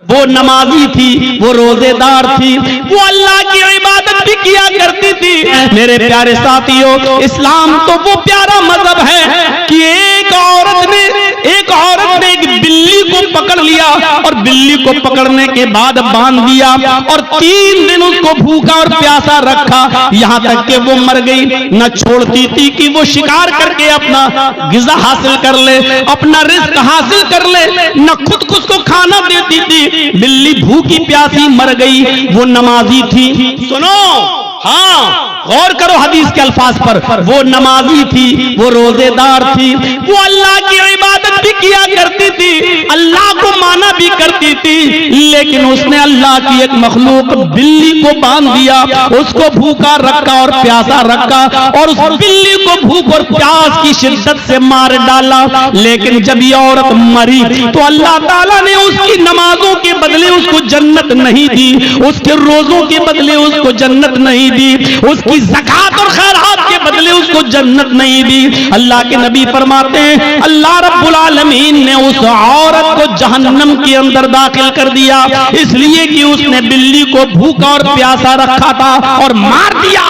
वो नमाजी थी, वो रोजेदार थी, वो अल्लाह की इबादत भी किया करती थी। मेरे प्यारे साथियों, इस्लाम तो वो प्यारा मजहब है कि एक औरत ने एक बिल्ली को पकड़ लिया और बिल्ली को पकड़ने के बाद बांध दिया और 3 दिन उसको भूखा और प्यासा रखा, यहां तक कि वो मर गई। न छोड़ती थी कि वो शिकार करके अपना गिज़ा हासिल कर ले, अपना रिज़्क हासिल कर ले, न खुद को खाना देती थी। बिल्ली भूखी प्यासी मर गई। वो नमाजी थी। सुनो, हाँ गौर करो हदीस के अल्फाज पर। वो नमाजी थी, वो रोजेदार थी, वो अल्लाह की इबादत भी किया करती थी, अल्लाह को माना भी करती थी, लेकिन उसने अल्लाह की एक मखलूक बिल्ली को बांध दिया, उसको भूखा रखा और प्यासा रखा और उस बिल्ली को भूख और प्यास की शिद्दत से मार डाला। लेकिन जब ये औरत मरी तो अल्लाह ताला ने उसकी नमाजों के बदले उसको जन्नत नहीं दी, उसके रोजों के बदले उसको जन्नत नहीं दी, उसकी ज़कात और खैरात के बदले उसको जन्नत नहीं दी। अल्लाह के नबी फरमाते हैं, अल्लाह रब्बुल आलमीन ने उस औरत को जहन्नम के अंदर दाखिल कर दिया, इसलिए कि उसने बिल्ली को भूखा और प्यासा रखा था और मार दिया।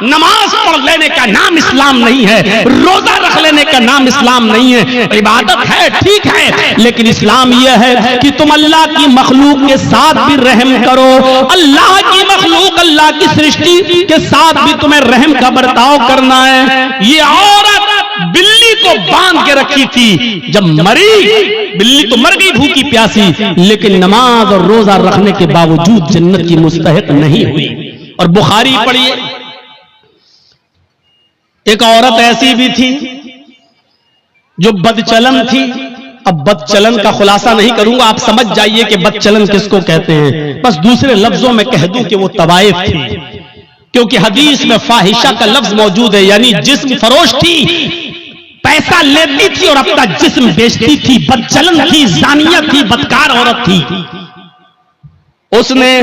नमाज पढ़ लेने का नाम इस्लाम नहीं है, रोजा रख लेने का नाम इस्लाम नहीं है। इबादत है, ठीक है, लेकिन इस्लाम यह है कि तुम अल्लाह की मखलूक के साथ भी रहम करो। अल्लाह की मखलूक, अल्लाह की सृष्टि के साथ भी तुम्हें रहम का बर्ताव करना है। ये औरत बिल्ली को बांध के रखी थी, जब मरी बिल्ली तो मर गई भूखी प्यासी, लेकिन नमाज और रोजा रखने के बावजूद जन्नत की मुस्तहिक नहीं हुई। और बुखारी पढ़िए, एक औरत ऐसी भी थी जो बदचलन थी। अब बदचलन का खुलासा नहीं करूंगा, आप समझ जाइए कि बदचलन किसको कहते हैं। बस दूसरे लफ्जों में कह दूं कि वो तवाइफ थी, क्योंकि हदीस में फाहिशा का लफ्ज मौजूद है, यानी जिस्म फरोश थी, पैसा लेती थी और अपना जिस्म बेचती थी, बदचलन थी, जानिया थी, बदकार औरत थी। उसने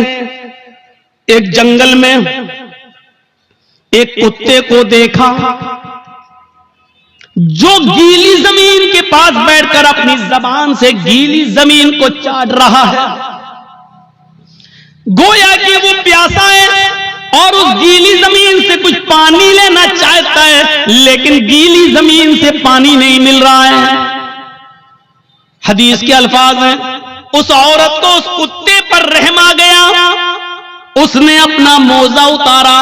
एक जंगल में एक कुत्ते को देखा जो गीली जमीन के पास बैठकर अपनी जबान से गीली जमीन को चाट रहा है। गोया कि वो प्यासा है और उस गीली जमीन से कुछ पानी लेना चाहता है, लेकिन गीली जमीन से पानी नहीं मिल रहा है। हदीस के अल्फाज हैं, उस औरत को उस कुत्ते पर रहम आ गया, उसने अपना मोजा उतारा।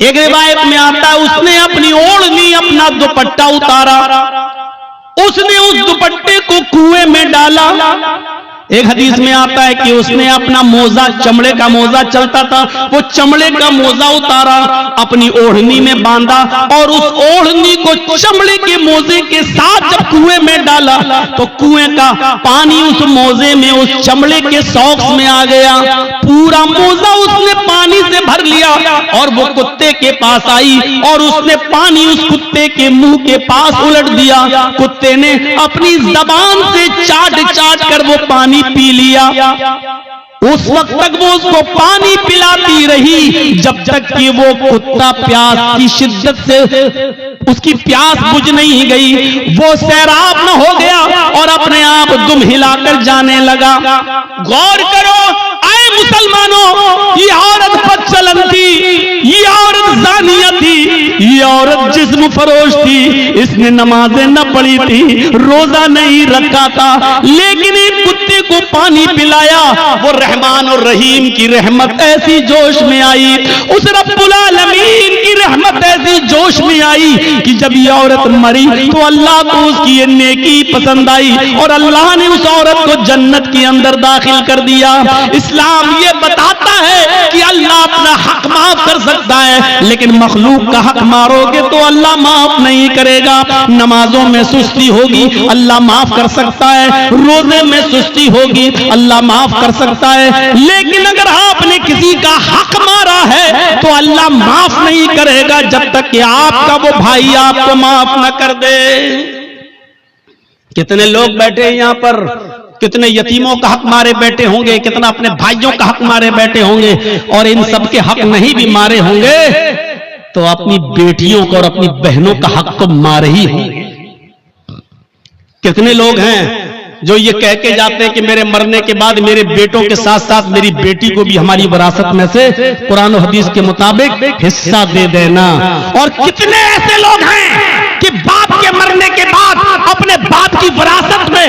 एक रिवायत में आता है उसने अपनी ओढ़नी, अपना दुपट्टा उतारा, उसने उस दुपट्टे को कुएं में डाला। एक हदीस में आता है कि उसने अपना मोजा, चमड़े का मोजा चलता था, वो चमड़े का मोजा उतारा, अपनी ओढ़नी में बांधा और उस ओढ़नी को चमड़े के मोजे के साथ जब कुएं में डाला तो कुएं का पानी उस मोजे में, उस चमड़े के सॉक्स में आ गया। पूरा मोजा उसने पानी से भर लिया और वो कुत्ते के पास आई और उसने पानी उस कुत्ते के मुंह के पास उलट दिया। कुत्ते ने अपनी जबान से चाट चाट कर वो पानी पी लिया। उस वक्त तक वो उसको पानी पिलाती रही जब तक कि वो कुत्ता प्यास की शिद्दत से उसकी प्यास बुझ नहीं गई, वो सैराब न हो गया और अपने आप दुम हिलाकर जाने लगा। गौर करो आए मुसलमानों, ये औरत बदचलन थी, ये औरत जानिया थी, ये औरत जिस्म फरोश थी, इसने नमाजें न पढ़ी थी, रोजा नहीं रखा था, लेकिन एक कुत्ते को पानी पिलाया। वो रहमान और रहीम की रहमत ऐसी जोश में आई, उस रब्बुल आलमीन की रहमत ऐसी जोश में आई कि जब ये औरत मरी तो अल्लाह को उसकी ये नेकी पसंद आई और अल्लाह ने उस औरत को जन्नत के अंदर दाखिल कर दिया। इस्लाम ये बताता है कि अल्लाह अपना हक माफ कर सकता है, लेकिन मखलूक का हक मारोगे तो अल्लाह माफ नहीं करेगा। नमाजों में सुस्ती होगी, अल्लाह माफ कर सकता है, रोजे में सुस्ती होगी, अल्लाह माफ कर सकता है, लेकिन अगर आपने किसी का हक मारा है तो अल्लाह माफ नहीं करेगा जब तक कि आपका वो भाई आपको माफ न कर दे। कितने लोग बैठे हैं यहां पर, कितने यतीमों का हक मारे बैठे होंगे, कितना अपने भाइयों का हक मारे बैठे होंगे, और इन सबके हक नहीं भी मारे होंगे तो अपनी बेटियों को और अपनी बहनों का हक तो मारे ही होंगे। कितने लोग हैं जो ये कह के जाते हैं कि मेरे मरने के बाद मेरे बेटों के साथ साथ मेरी बेटी को भी हमारी विरासत में से कुरान और हदीस के मुताबिक हिस्सा दे देना। और कितने ऐसे लोग हैं कि बाप के मरने के बाद अपने बाप की विरासत में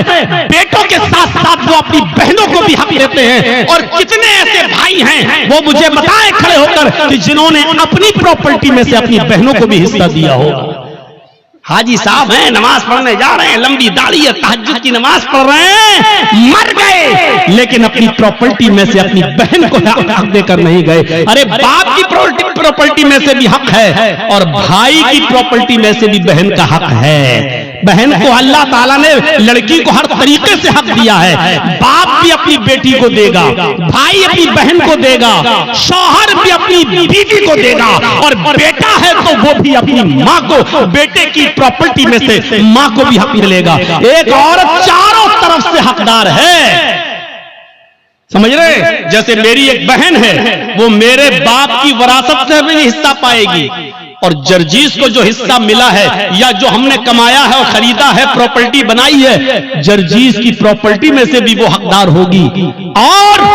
बेटों के साथ साथ वो अपनी बहनों को भी हक देते हैं। और कितने ऐसे भाई हैं वो मुझे बताएं खड़े होकर कि जिन्होंने अपनी प्रॉपर्टी में से अपनी बहनों को भी हिस्सा दिया हो। हाजी साहब हैं, नमाज पढ़ने जा रहे हैं, लंबी दाढ़ी है, तहज्जुद की नमाज पढ़ रहे हैं, मर गए लेकिन अपनी प्रॉपर्टी में से अपनी बहन को हक देकर नहीं गए। अरे बाप की प्रॉपर्टी में से भी हक है और भाई की प्रॉपर्टी में से भी बहन का हक है। बहन को अल्लाह ताला ने लड़की को हर तरीके से हक दिया है। बाप भी अपनी बेटी को देगा, भाई अपनी बहन को देगा, शौहर भी अपनी बीवी को देगा और बेटा है तो वो भी अपनी माँ को, बेटे की प्रॉपर्टी में से माँ को भी हक मिलेगा। एक औरत चारों तरफ से हकदार है, समझ रहे? जैसे मेरी एक बहन है, वो मेरे बाप की विरासत से भी हिस्सा पाएगी और जर्जीस को जो हिस्सा मिला है या जो हमने कमाया है और खरीदा है, प्रॉपर्टी बनाई है, जर्जीस की प्रॉपर्टी में से भी वो हकदार होगी। और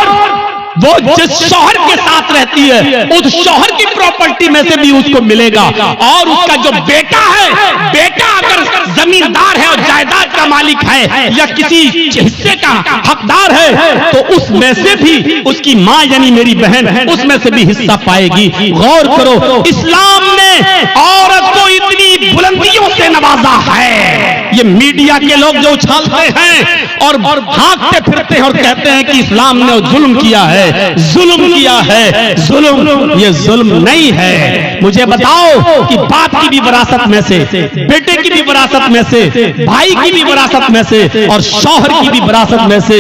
वो जिस शौहर के साथ रहती है उस शौहर की प्रॉपर्टी में से भी उसको मिलेगा। और उसका जो बेटा है, बेटा अगर जमींदार है और जायदाद का मालिक है या किसी हिस्से का हकदार है तो उसमें से भी उसकी मां यानी मेरी बहन उसमें से भी हिस्सा पाएगी। गौर करो, इस्लाम ने औरत को इतनी बुलंदियों से नवाजा है। ये मीडिया के लोग जो उछालते हैं और भागते फिरते हैं और कहते हैं कि इस्लाम ने जुल्म किया है, जुल्म किया है, जुल्म, ये जुल्म नहीं है। मुझे बताओ कि बाप की भी विरासत में से, बेटे की भी विरासत में से, भाई की भी विरासत में से और शौहर की भी विरासत में से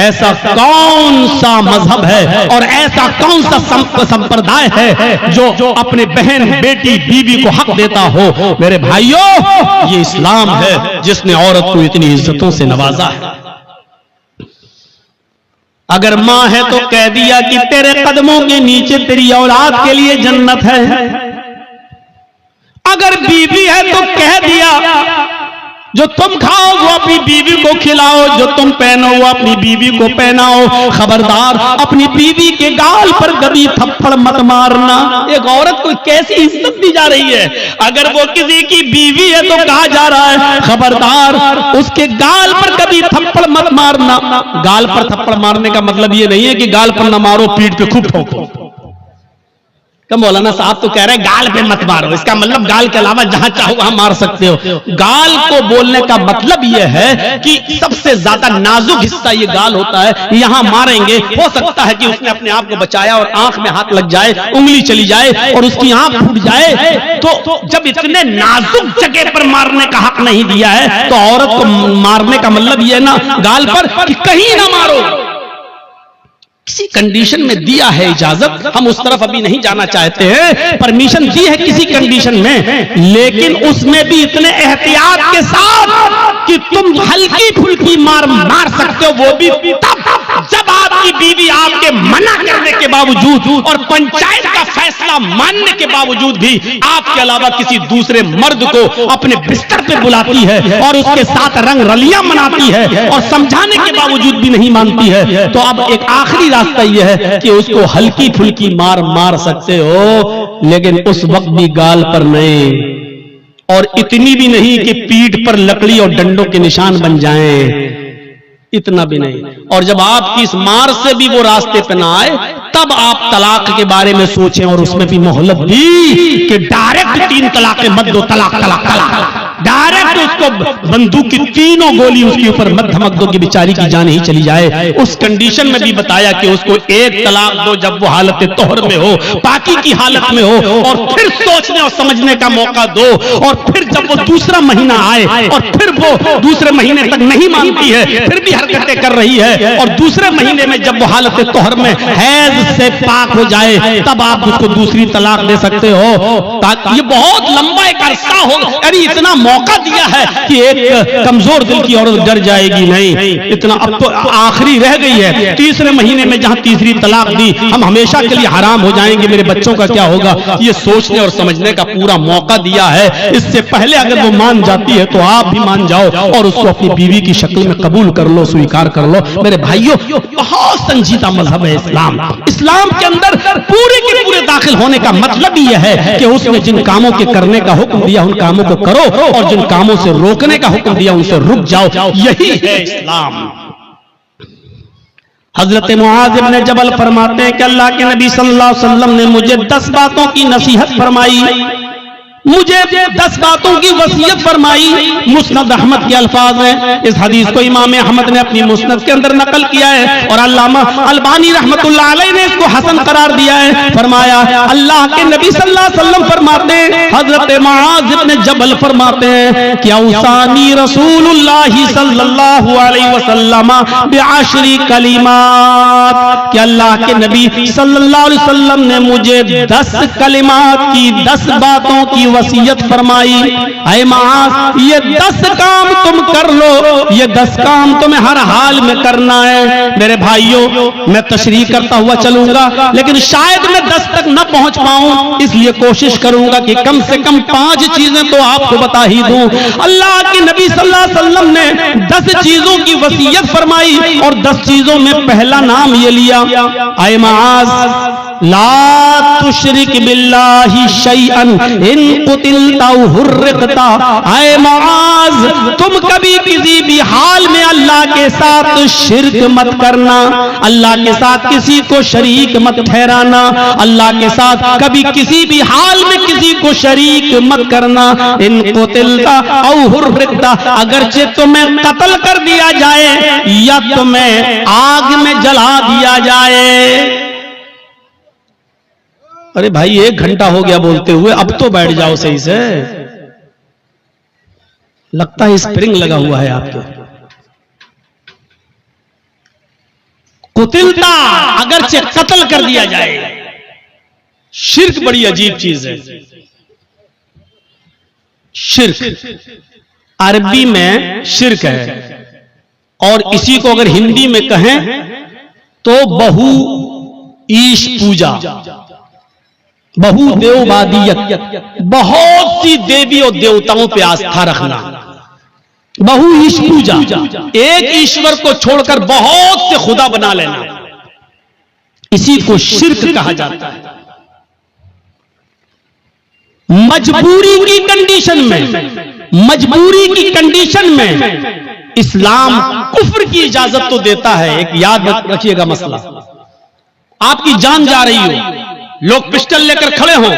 ऐसा कौन सा मजहब है और ऐसा कौन सा संप्रदाय है जो अपने बहन, बेटी, बीवी को हक देता हो? मेरे भाइयों, ये इस्लाम है जिसने औरत को इतनी इज्जतों से नवाजा है। अगर मां है तो कह दिया कि तेरे कदमों के नीचे तेरी औलाद के लिए जन्नत है। अगर बीवी है तो कह दिया जो तुम खाओ वो अपनी बीवी को खिलाओ, जो तुम पहनो वो अपनी बीवी को पहनाओ। खबरदार, अपनी बीवी के गाल पर कभी थप्पड़ मत मारना। एक औरत को कैसी इज्जत दी जा रही है। अगर वो किसी की बीवी है तो कहा जा रहा है खबरदार उसके गाल पर कभी थप्पड़ मत मारना। गाल पर थप्पड़ मारने का मतलब ये नहीं है कि गाल पर न मारो, पीठ पे खूब ठोको। तो मौलाना साहब तो कह रहे हैं गाल पे मत मारो, इसका मतलब गाल के अलावा जहां चाहो वहां मार सकते हो। गाल को बोलने का मतलब यह है कि सबसे ज्यादा नाजुक हिस्सा ये गाल होता है, यहां मारेंगे हो सकता है कि उसने अपने आप को बचाया और आंख में हाथ लग जाए, उंगली चली जाए और उसकी आंख फूट जाए। तो जब इतने नाजुक जगह पर मारने का हक नहीं दिया है तो औरत को मारने का मतलब यह ना गाल पर कि कहीं ना मारो। किसी कंडीशन में दिया है इजाजत, हम उस तरफ अभी नहीं जाना चाहते हैं, परमिशन दी है किसी कंडीशन में, लेकिन उसमें भी इतने एहतियात के साथ कि तुम हल्की फुल्की मार सकते हो। वो भी तब जब आपकी बीवी आपके मना करने के बावजूद और पंचायत का फैसला मानने के बावजूद भी आपके अलावा किसी दूसरे मर्द को अपने बिस्तर पे बुलाती है और उसके साथ रंग रलियां मनाती है और समझाने के बावजूद भी नहीं मानती है, तो अब एक आखिरी रास्ता यह है कि उसको हल्की फुल्की मार सकते हो, लेकिन उस वक्त भी गाल पर नहीं, और इतनी भी नहीं कि पीठ पर लकड़ी और डंडों के निशान बन जाएं, इतना भी नहीं। और जब आपकी इस मार से भी वो रास्ते पे ना आए तब आप तलाक के बारे में सोचें और उसमें भी मोहलत दी कि डायरेक्ट 3 तलाक मत दो, तलाक तलाक तलाक, डायरेक्ट उसको बंदूक की 3 गोली उसके ऊपर मत धमक दो कि बेचारी की जान ही चली जाए। उस कंडीशन में भी बताया कि उसको 1 तलाक दो जब वो हालत तोहर में हो, पाकी की हालत में हो, और फिर सोचने और समझने का मौका दो। और फिर जब वो दूसरा महीना आए और फिर वो दूसरे महीने तक नहीं मानती है, फिर भी हरकतें कर रही है, और दूसरे महीने में जब वो हालत तोहर में हैज से पाक हो जाए तब आप उसको दूसरी तलाक दे सकते हो। ये बहुत लंबा एक अरसा हो, यानी इतना मौका दिया है कि एक कमजोर दिल की औरत डर जाएगी नहीं, इतना अब तो आखिरी रह गई है, तीसरे महीने में जहां तीसरी तलाक दी, हम हमेशा के लिए हराम हो जाएंगे, मेरे बच्चों का क्या होगा, ये सोचने और समझने का पूरा मौका दिया है। इससे पहले अगर वो मान जाती है तो आप भी मान जाओ और उसको अपनी बीवी की शक्ल में कबूल कर लो, स्वीकार कर लो। मेरे भाइयों, बहुत संजीदा मजहब है इस्लाम। इस्लाम के अंदर पूरे के पूरे दाखिल होने का मतलब ही यह है कि उसने जिन कामों के करने का हुक्म दिया उन कामों को करो और जिन कामों से रोकने का हुक्म दिया उनसे रुक जाओ। यही है इस्लाम। हजरत मुआज इब्न जबल फरमाते हैं कि अल्लाह के नबी सल्लल्लाहु अलैहि वसल्लम ने मुझे 10 बातों की नसीहत फरमाई, मुझे 10 बातों की वसीयत फरमाई। मुस्नद अहमद के अल्फाज हैं। इस हदीस को इमाम अहमद ने अपनी मुस्नद के अंदर नकल किया है और अल्लामा अलबानी रहमतुल्लाह अलैह ने इसको हसन करार दिया है। फरमाया अल्लाह के नबी सल्लल्लाहु अलैहि वसल्लम फरमाते हैं, हजरत मुआज इब्न जबल फरमाते हैं कि औसानी रसूलुल्लाह सल्लल्लाहु अलैहि वसल्लम बिअशरी कलिमात, कि अल्लाह के नबी सल्लल्लाहु अलैहि वसल्लम ने मुझे 10 कलिमात की 10 बातों की वसीयत फरमाई। ऐ मुआज, ये 10 काम तुम कर लो, ये 10 काम तुम्हें हर हाल में करना है। मेरे भाइयों, मैं तशरीह करता हुआ चलूंगा लेकिन शायद मैं 10 तक न पहुंच पाऊं, इसलिए कोशिश करूंगा कि कम से कम 5 चीजें तो आपको बता ही दूं। अल्लाह के नबी सल्लल्लाहु अलैहि वसल्लम ने 10 चीजों की वसीयत फरमाई और 10 चीजों में पहला नाम ये लिया, ऐ मुआज ला तुशरिक बिल्लाहि शैअन इन कुतिलता हुर्रिकता। ऐ मुआज, तुम कभी किसी भी हाल में अल्लाह के साथ शिर्क मत करना, अल्लाह के साथ किसी को शरीक मत ठहराना, अल्लाह के साथ कभी किसी भी हाल में किसी को शरीक मत करना। इन कुतिलता औ हुर्रिकता, अगरचे तुम्हें कत्ल कर दिया जाए या तुम्हें आग में जला दिया जाए। अरे भाई, 1 घंटा हो गया बोलते हुए, अब तो बैठ जाओ सही से, लगता है स्प्रिंग लगा हुआ है आपके। कुतिलता, अगरचे कत्ल कर दिया जाए। शिर्क बड़ी अजीब चीज है। शिर्क अरबी में शिर्क है और इसी को अगर हिंदी में कहें तो बहु ईश पूजा, बहुदेववादियत, बहुत सी देवी और देवताओं पे आस्था रखना, बहु ईश पूजा, एक ईश्वर को छोड़कर बहुत से खुदा बना लेना, इसी को शिर्क कहा जाता है। मजबूरी की कंडीशन में, मजबूरी की कंडीशन में इस्लाम कुफ्र की इजाजत तो देता है। एक याद रखिएगा मसला, आपकी जान जा रही हो, लोग पिस्टल लेकर खड़े हो,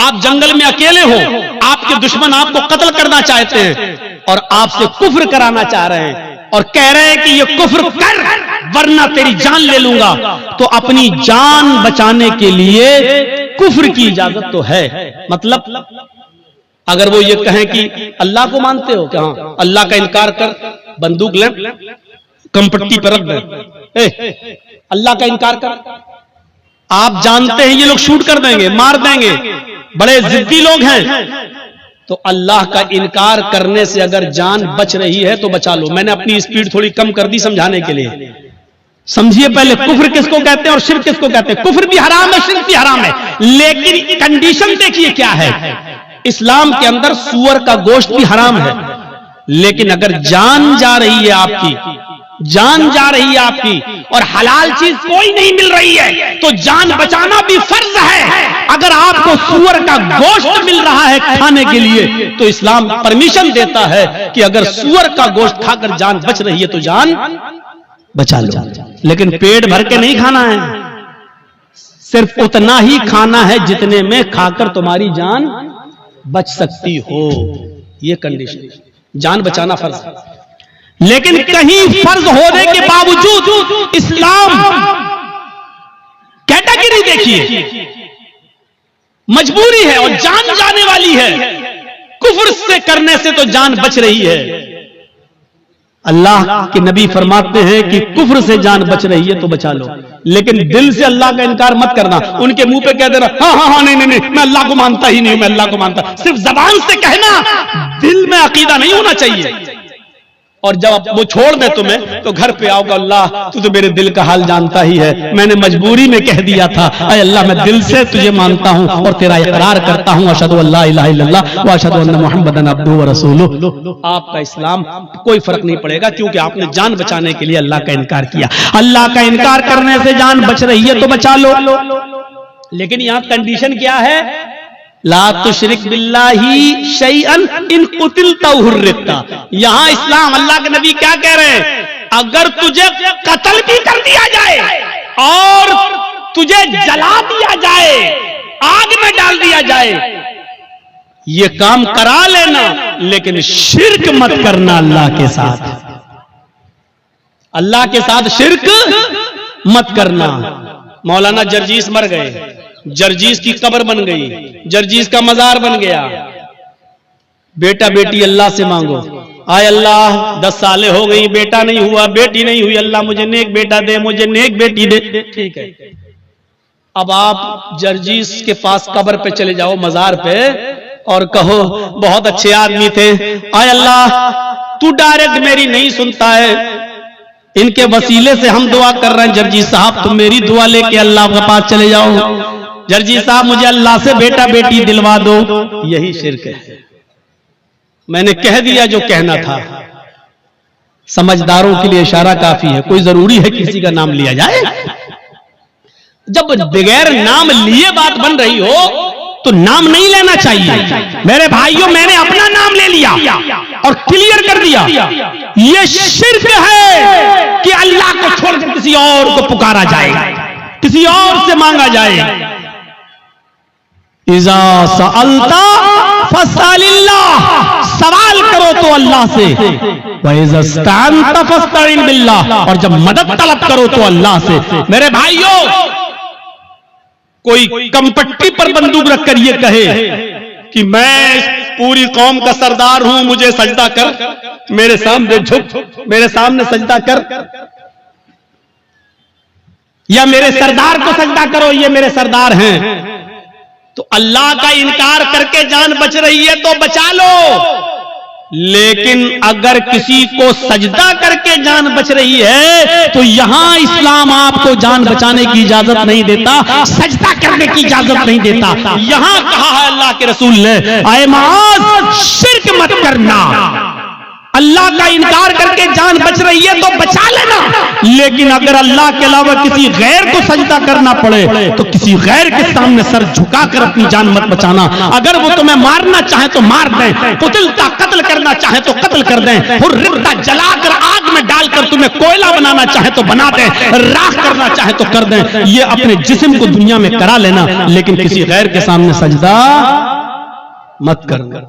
आप जंगल में अकेले हो, आपके दुश्मन आपको कत्ल करना चाहते हैं और आपसे कुफ्र कराना चाह रहे हैं और कह रहे हैं कि ये कुफ्र कर वरना तेरी जान ले लूंगा, तो अपनी जान बचाने के लिए कुफ्र की इजाजत तो है। मतलब अगर वो ये कहें कि अल्लाह को मानते हो क्या, हाँ, अल्लाह का इनकार कर, बंदूक ले, कंपट्टी पर रख दे, अल्लाह का इनकार कर, आप जानते हैं ये लोग शूट कर देंगे, मार देंगे, बड़े जिद्दी लोग हैं, तो अल्लाह का इनकार करने से अगर जान बच रही है तो बचा लो। मैंने अपनी स्पीड थोड़ी कम कर दी समझाने के लिए। समझिए पहले, कुफ्र किसको कहते हैं और शिर्क किसको कहते हैं। कुफ्र भी हराम है, शिर्क भी हराम है, लेकिन कंडीशन देखिए क्या है। इस्लाम के अंदर सूअर का गोश्त भी हराम है, लेकिन अगर जान जा रही है आपकी, जान जा रही है आपकी और हलाल चीज कोई नहीं मिल रही है तो जान बचाना भी फर्ज है। अगर आपको सूअर का गोश्त मिल रहा है खाने के लिए तो इस्लाम परमिशन देता है कि अगर सूअर का गोश्त खाकर जान बच रही है तो जान बचा लो, लेकिन पेट भर के नहीं खाना है, सिर्फ उतना ही खाना है जितने में खाकर तुम्हारी जान बच सकती हो। यह कंडीशन, जान बचाना फर्ज है। लेकिन कहीं फर्ज होने के बावजूद इस्लाम कैटेगरी देखिए, मजबूरी है और जान जाने वाली है, कुफ्र से करने से तो जान बच रही है। अल्लाह के नबी फरमाते हैं कि कुफ्र से जान बच रही है तो बचा लो, लेकिन दिल से अल्लाह का इनकार मत करना। उनके मुंह पे कह देना हाँ हाँ हाँ नहीं मैं अल्लाह को मानता ही नहीं, मैं अल्लाह को मानता, सिर्फ जबान से कहना, दिल में अकीदा नहीं होना चाहिए। और जब वो छोड़ दे तुम्हें तो घर पे आओगे, अल्लाह तू तो मेरे दिल का हाल जानता ही है, मैंने मजबूरी में कह दिया था, अरे अल्लाह मैं दिल से तुझे मानता हूं और तेरा इकरार करता हूं, अशहदु अल्ला इलाहा इल्लल्लाह व अशहदु अन्ना मुहम्मदन अब्दुहु व रसूलुहु। आपका इस्लाम कोई फर्क नहीं पड़ेगा, क्योंकि आपने जान बचाने के लिए अल्लाह का इनकार किया। अल्लाह का इनकार करने से जान बच रही है तो बचा लो, लेकिन यहां कंडीशन क्या है? ला तुशरिक बिल्लाही शैअन इन कुतिलता हुर्रिकता। यहां इस्लाम, अल्लाह के नबी क्या कह रहे हैं? अगर तुझे कत्ल भी कर दिया जाए और तुझे जला दिया जाए, आग में डाल दिया जाए, ये काम करा लेना, लेकिन शिर्क मत करना अल्लाह के साथ। अल्लाह के साथ शिर्क मत करना। मौलाना जर्जीस मर गए, जर्जीस की कब्र बन गई, जर्जीस का मजार बन गया। बेटा बेटी अल्लाह से मांगो, आय अल्लाह 10 सालें हो गई, बेटा नहीं हुआ, बेटी नहीं हुई, अल्लाह मुझे नेक बेटा दे, मुझे नेक बेटी दे। ठीक है, अब आप जर्जीस के पास कब्र पे चले जाओ, मजार पे, और कहो बहुत अच्छे आदमी थे, आय अल्लाह तू डायरेक्ट मेरी नहीं सुनता है, इनके वसीले से हम दुआ कर रहे हैं, जर्जीस साहब तुम मेरी दुआ लेके अल्लाह के पास चले जाओ, जर्जी साहब मुझे अल्लाह से बेटा बेटी दिलवा दो। यही शिर्क है। मैंने कह दिया जो कहना था। समझदारों के लिए इशारा काफी है, कोई जरूरी है किसी का नाम लिया जाए? जब बगैर नाम लिए बात बन रही हो तो नाम नहीं लेना चाहिए। मेरे भाइयों, मैंने अपना नाम ले लिया और क्लियर कर दिया, यह शिर्क है कि अल्लाह को छोड़कर किसी और को पुकारा जाए, किसी और से मांगा जाए। इज़ा सअल्ता फस्अलिल्लाह, सवाल करो तो अल्लाह से, व इज़ा इस्तअनता फस्तईन बिल्लाह, और जब मदद तलब करो तो अल्लाह से। मेरे भाइयों, कोई कमपट्टी पर बंदूक रखकर ये कहे कि मैं पूरी कौम का सरदार हूं, मुझे सजदा कर, मेरे सामने झुक, मेरे सामने सजदा कर, या मेरे सरदार को सजदा करो, ये मेरे सरदार हैं, तो अल्लाह का इनकार करके जान बच रही है तो बचा लो। लेकिन अगर किसी को सजदा करके जान बच रही है तो यहां इस्लाम आपको जान बचाने की इजाजत नहीं देता, सजदा करने की इजाजत नहीं देता। यहां कहा है अल्लाह के रसूल ने, आए माज शिर्क मत करना, अल्लाह का इनकार करके जान बच रही है तो बचा लेना, लेकिन अगर अल्लाह के अलावा किसी गैर को सजदा करना पड़े तो किसी गैर के सामने सर झुकाकर अपनी जान मत बचाना। अगर वो तुम्हें मारना चाहे तो मार दें, कुतिलता कत्ल करना चाहे तो कत्ल कर दें, हुर्रिकता जलाकर आग में डालकर तुम्हें कोयला बनाना चाहे तो बना दें, राख करना चाहे तो कर दें, ये अपने जिस्म को दुनिया में करा लेना, लेकिन किसी गैर के सामने सजदा मत करना।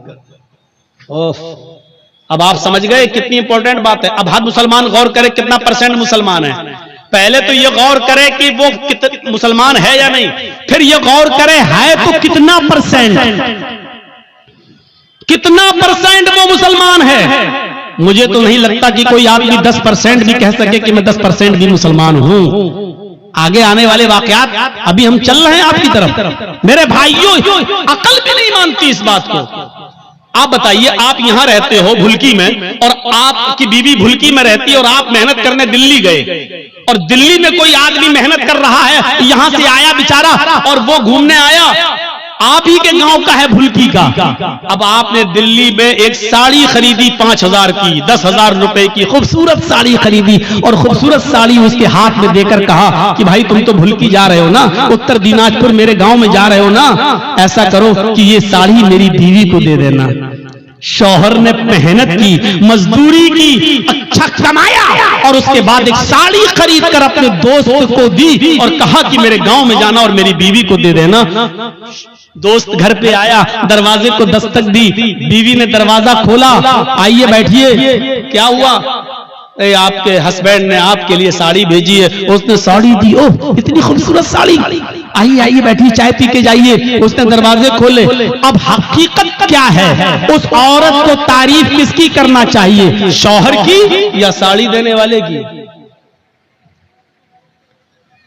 अब आप समझ गए कितनी इंपॉर्टेंट बात है। अब हर मुसलमान गौर करे कितना परसेंट मुसलमान है। पहले तो ये गौर करे कि वो मुसलमान है या नहीं, फिर ये गौर करे है तो कितना परसेंट, कितना परसेंट वो मुसलमान है। मुझे तो नहीं लगता कि कोई आदमी 10% भी कह सके कि मैं 10% भी मुसलमान हूं। आगे आने वाले वाकयात अभी हम चल रहे हैं आपकी तरफ। मेरे भाइयों, अकल भी नहीं मानती इस बात को। आप बताइए, आप यहां रहते हो भुलकी में और आपकी बीवी भुलकी में रहती है और आप मेहनत करने दिल्ली गए, और दिल्ली में कोई आदमी मेहनत कर रहा है, यहां से आया बेचारा और वो घूमने आया, आप ही के गांव का है भुलकी का। अब आपने दिल्ली में एक साड़ी खरीदी 5,000 की, 10,000 रुपए की खूबसूरत साड़ी खरीदी, और खूबसूरत साड़ी उसके हाथ में देकर कहा कि भाई तुम तो भुलकी जा रहे हो ना, उत्तर दिनाजपुर मेरे गांव में जा रहे हो ना, ऐसा करो कि ये साड़ी मेरी बीवी को दे देना। शौहर ने मेहनत की, मजदूरी की, अच्छा कमाया, और उसके बाद एक साड़ी खरीद कर अपने दोस्त को दी और कहा कि मेरे गांव में जाना और मेरी बीवी को दे देना। दोस्त घर पे आया, दरवाजे को दस्तक दी, बीवी ने दरवाजा खोला, आइए बैठिए, क्या हुआ? आपके हस्बैंड ने आपके लिए साड़ी भेजी है। उसने साड़ी दी, ओह इतनी खूबसूरत साड़ी, आइए आइए बैठिए, चाय पी के जाइए। उसने दरवाजे खोले। अब हकीकत क्या है? उस औरत को तारीफ किसकी करना चाहिए, शौहर की या साड़ी देने वाले की?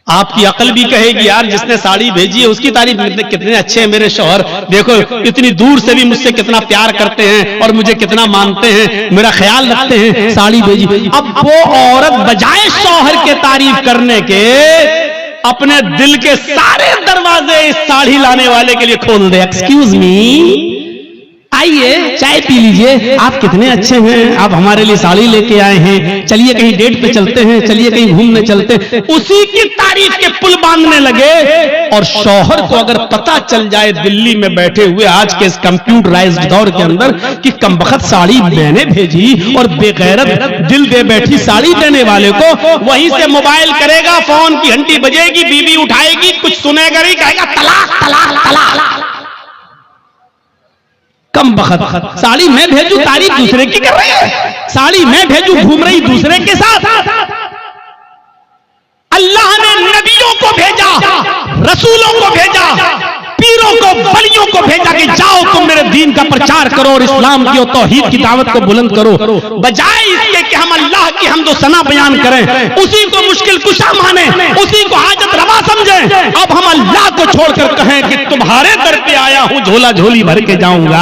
आपकी अकल भी कहेगी यार जिसने साड़ी भेजी है उसकी तारीफ, कितने अच्छे हैं मेरे शौहर, देखो इतनी दूर से भी मुझसे कितना प्यार करते हैं और मुझे कितना मानते हैं, मेरा ख्याल रखते हैं, साड़ी भेजी। अब वो औरत बजाय शौहर के तारीफ करने के अपने दिल के सारे दरवाजे इस साड़ी लाने वाले के लिए खोल दे। एक्सक्यूज मी, आइए चाय पी लीजिए, आप कितने अच्छे हैं, आप हमारे लिए साड़ी लेके आए हैं, चलिए कहीं डेट पे चलते हैं, चलिए कहीं घूमने चलते हैं। उसी की तारीफ के पुल बांधने लगे। और शौहर को अगर पता चल जाए दिल्ली में बैठे हुए आज के इस कंप्यूटराइज्ड दौर के अंदर कि कमबख्त साड़ी मैंने भेजी और बेगैरत दिल दे बैठी साड़ी देने वाले को, वहीं से मोबाइल करेगा, फोन की घंटी बजेगी, बीवी उठाएगी, कुछ सुनेगा नहीं, कहेगा तलाक तलाक तलाक। कम बखत साड़ी मैं भेजू तारीफ दूसरे की कर रही है, साड़ी मैं भेजू घूम रही दूसरे के साथ। अल्लाह ने नबियों को भेजा, रसूलों को भेजा, पीरों को, वलियों को भेजा कि जाओ तुम मेरे दीन का प्रचार करो और इस्लाम की और तौहीद की दावत को बुलंद करो। बजाय इसके कि हम अल्लाह की हम्दो सना बयान करें, उसी को मुश्किल कुशा माने, उसी को हाजत रवा समझें, अब हम अल्लाह को छोड़कर कहें कि तुम्हारे दर पे आया हूं, झोला झोली भर के जाऊंगा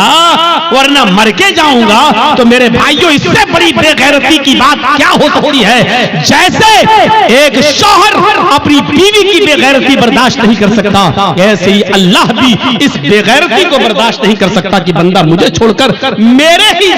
वरना मर के जाऊंगा। तो मेरे भाइयों, इससे बड़ी बेगैरती की बात क्या हो सकती है? जैसे एक शौहर अपनी बीवी की बेगैरती बर्दाश्त नहीं कर सकता, ऐसे ही अल्लाह भी इस बेगैरती को बर्दाश्त नहीं कर सकता कि बंदा मुझे छोड़कर मेरे ही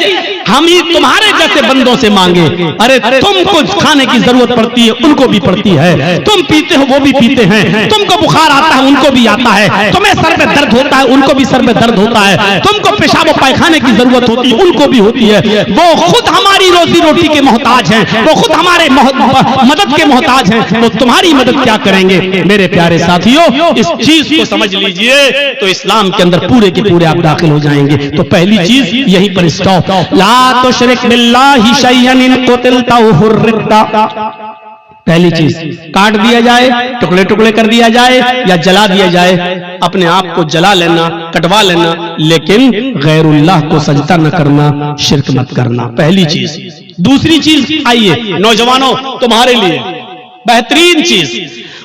हम ही तुम्हारे जैसे बंदों से मांगे। अरे तुमको खाने की जरूरत पड़ती है, उनको भी पड़ती है, तुम पीते हो वो भी पीते हैं, तुमको बुखार आता है उनको भी आता है, तुम्हें सर में दर्द होता है उनको भी सर में दर्द होता है, तुमको पेशाब और पायखाने की जरूरत होती है उनको भी होती है। वो खुद हमारी रोजी रोटी के मोहताज हैं, वो खुद हमारे मदद के मोहताज हैं, वो तुम्हारी मदद क्या करेंगे? मेरे प्यारे साथियों, इस चीज को समझ लीजिए तो इस्लाम के अंदर पूरे के पूरे आप दाखिल हो जाएंगे। तो पहली चीज यहीं पर स्टॉप, ला तुशरिक बिल्लाहि शैअन इन कुतिलता औ हुर्रिकता। पहली चीज काट दिया जाए, टुकड़े टुकड़े कर दिया जाए या जला दिया जाए, अपने आप को जला लेना, कटवा लेना, लेकिन गैरुल्लाह को सजदा न करना, शिरक मत करना। पहली चीज। दूसरी चीज, आइए नौजवानों तुम्हारे लिए बेहतरीन चीज,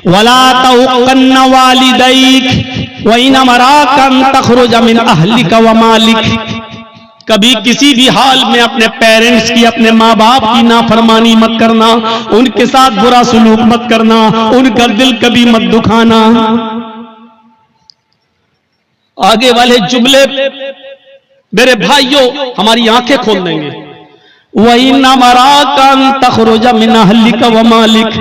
वला तउक़न्न वालिदैक व इन अमराका अन तख़रुज मिन अहलिका व मालिक। कभी किसी भी हाल में अपने पेरेंट्स की, अपने माँ बाप की नाफरमानी मत करना, उनके साथ बुरा सलूक मत करना, उनका दिल कभी मत दुखाना। आगे वाले जुमले मेरे भाइयों हमारी आंखें खोल देंगे। वही नमराका अन तख़रुज मिन अहलिका व मालिक,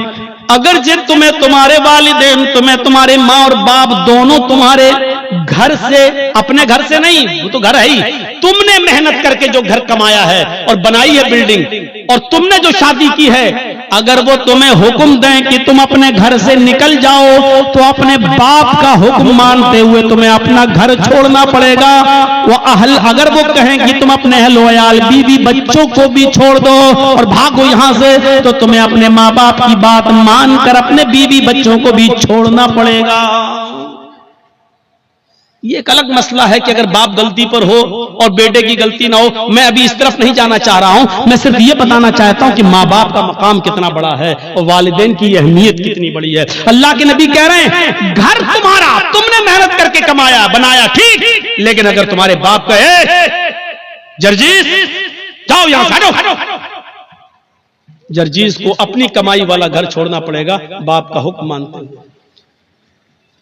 अगर जिन तुम्हें तुम्हारे वालिदैन, तुम्हें तुम्हारे माँ और बाप दोनों तुम्हारे घर से, अपने घर से नहीं, वो तो घर है ही, तुमने मेहनत करके जो घर कमाया है और बनाई है बिल्डिंग, और तुमने जो शादी की है, अगर वो तुम्हें हुक्म दें कि तुम अपने घर से निकल जाओ, तो अपने बाप का हुक्म मानते हुए तुम्हें अपना घर छोड़ना पड़ेगा। वो अहल, अगर वो कहें कि तुम अपने अहल वयाल, बीवी बच्चों को भी छोड़ दो और भागो यहां से, तो तुम्हें अपने माँ बाप की बात मानकर अपने बीवी बच्चों को भी छोड़ना पड़ेगा। ये एक अलग मसला है कि अगर बाप गलती पर हो और बेटे की गलती ना हो। मैं अभी इस तरफ नहीं जाना चाह रहा हूं, मैं सिर्फ ये बताना चाहता हूं कि माँ बाप का मकाम कितना बड़ा है और वालिदैन की अहमियत कितनी बड़ी है। अल्लाह के नबी कह रहे हैं, घर तुम्हारा, तुमने मेहनत करके कमाया बनाया, ठीक, लेकिन अगर तुम्हारे बाप कहे जर्जीस जाओ यहां से, हटो, जर्जीस को अपनी कमाई वाला घर छोड़ना पड़ेगा, बाप का हुक्म मानते हुए।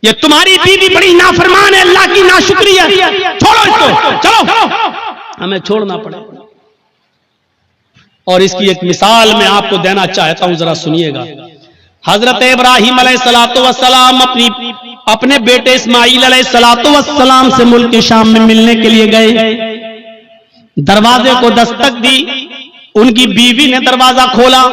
ये तुम्हारी बीवी बड़ी नाफरमान है, अल्लाह की नाशुक्री है, छोड़ो इसको, चलो, हमें छोड़ना पड़ेगा। और इसकी एक मिसाल मैं आपको देना चाहता हूं, जरा सुनिएगा। हजरत इब्राहिम अलैहिस्सलातु वस्सलाम अपने बेटे इस्माईल अलैहिस्सलातु वस्सलाम से मुल्क शाम में मिलने के लिए गए। दरवाजे को दस्तक दी, उनकी बीवी ने दरवाजा खोला।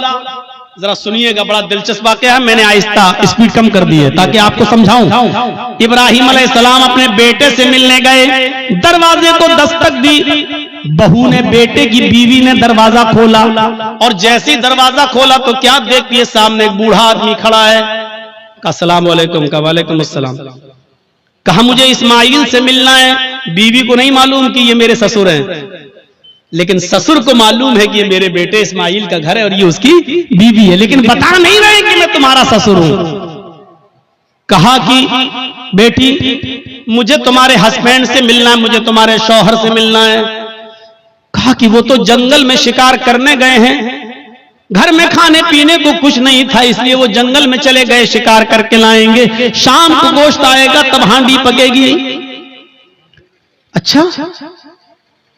जरा सुनिएगा, बड़ा दिलचस्प वाकया है, मैंने आहिस्ता स्पीड कम कर दी है ताकि आपको समझाऊं। इब्राहिम अलैहिस्सलाम अपने बेटे से मिलने गए, दरवाजे को दस्तक दी, बहू ने, बेटे की बीवी ने दरवाजा खोला, और जैसे ही दरवाजा खोला तो क्या देखती है, सामने एक बूढ़ा आदमी खड़ा है। कहा अस्सलाम वालेकुम, कहा वालेकुम अस्सलाम। कहा मुझे इस्माइल से मिलना है। बीवी को नहीं मालूम कि ये मेरे ससुर हैं, लेकिन ससुर को मालूम है कि ये मेरे बेटे इस्माइल का घर है और ये उसकी बीवी है, लेकिन बता नहीं रहे कि मैं तुम्हारा ससुर हूं। कहा कि बेटी मुझे तुम्हारे हस्बैंड से मिलना है, मुझे तुम्हारे शौहर से मिलना है। कहा कि वो तो जंगल में शिकार करने गए हैं, घर में खाने पीने को कुछ नहीं था, इसलिए वो जंगल में चले गए, शिकार करके लाएंगे, शाम को गोश्त आएगा तब हांडी पकेगी। अच्छा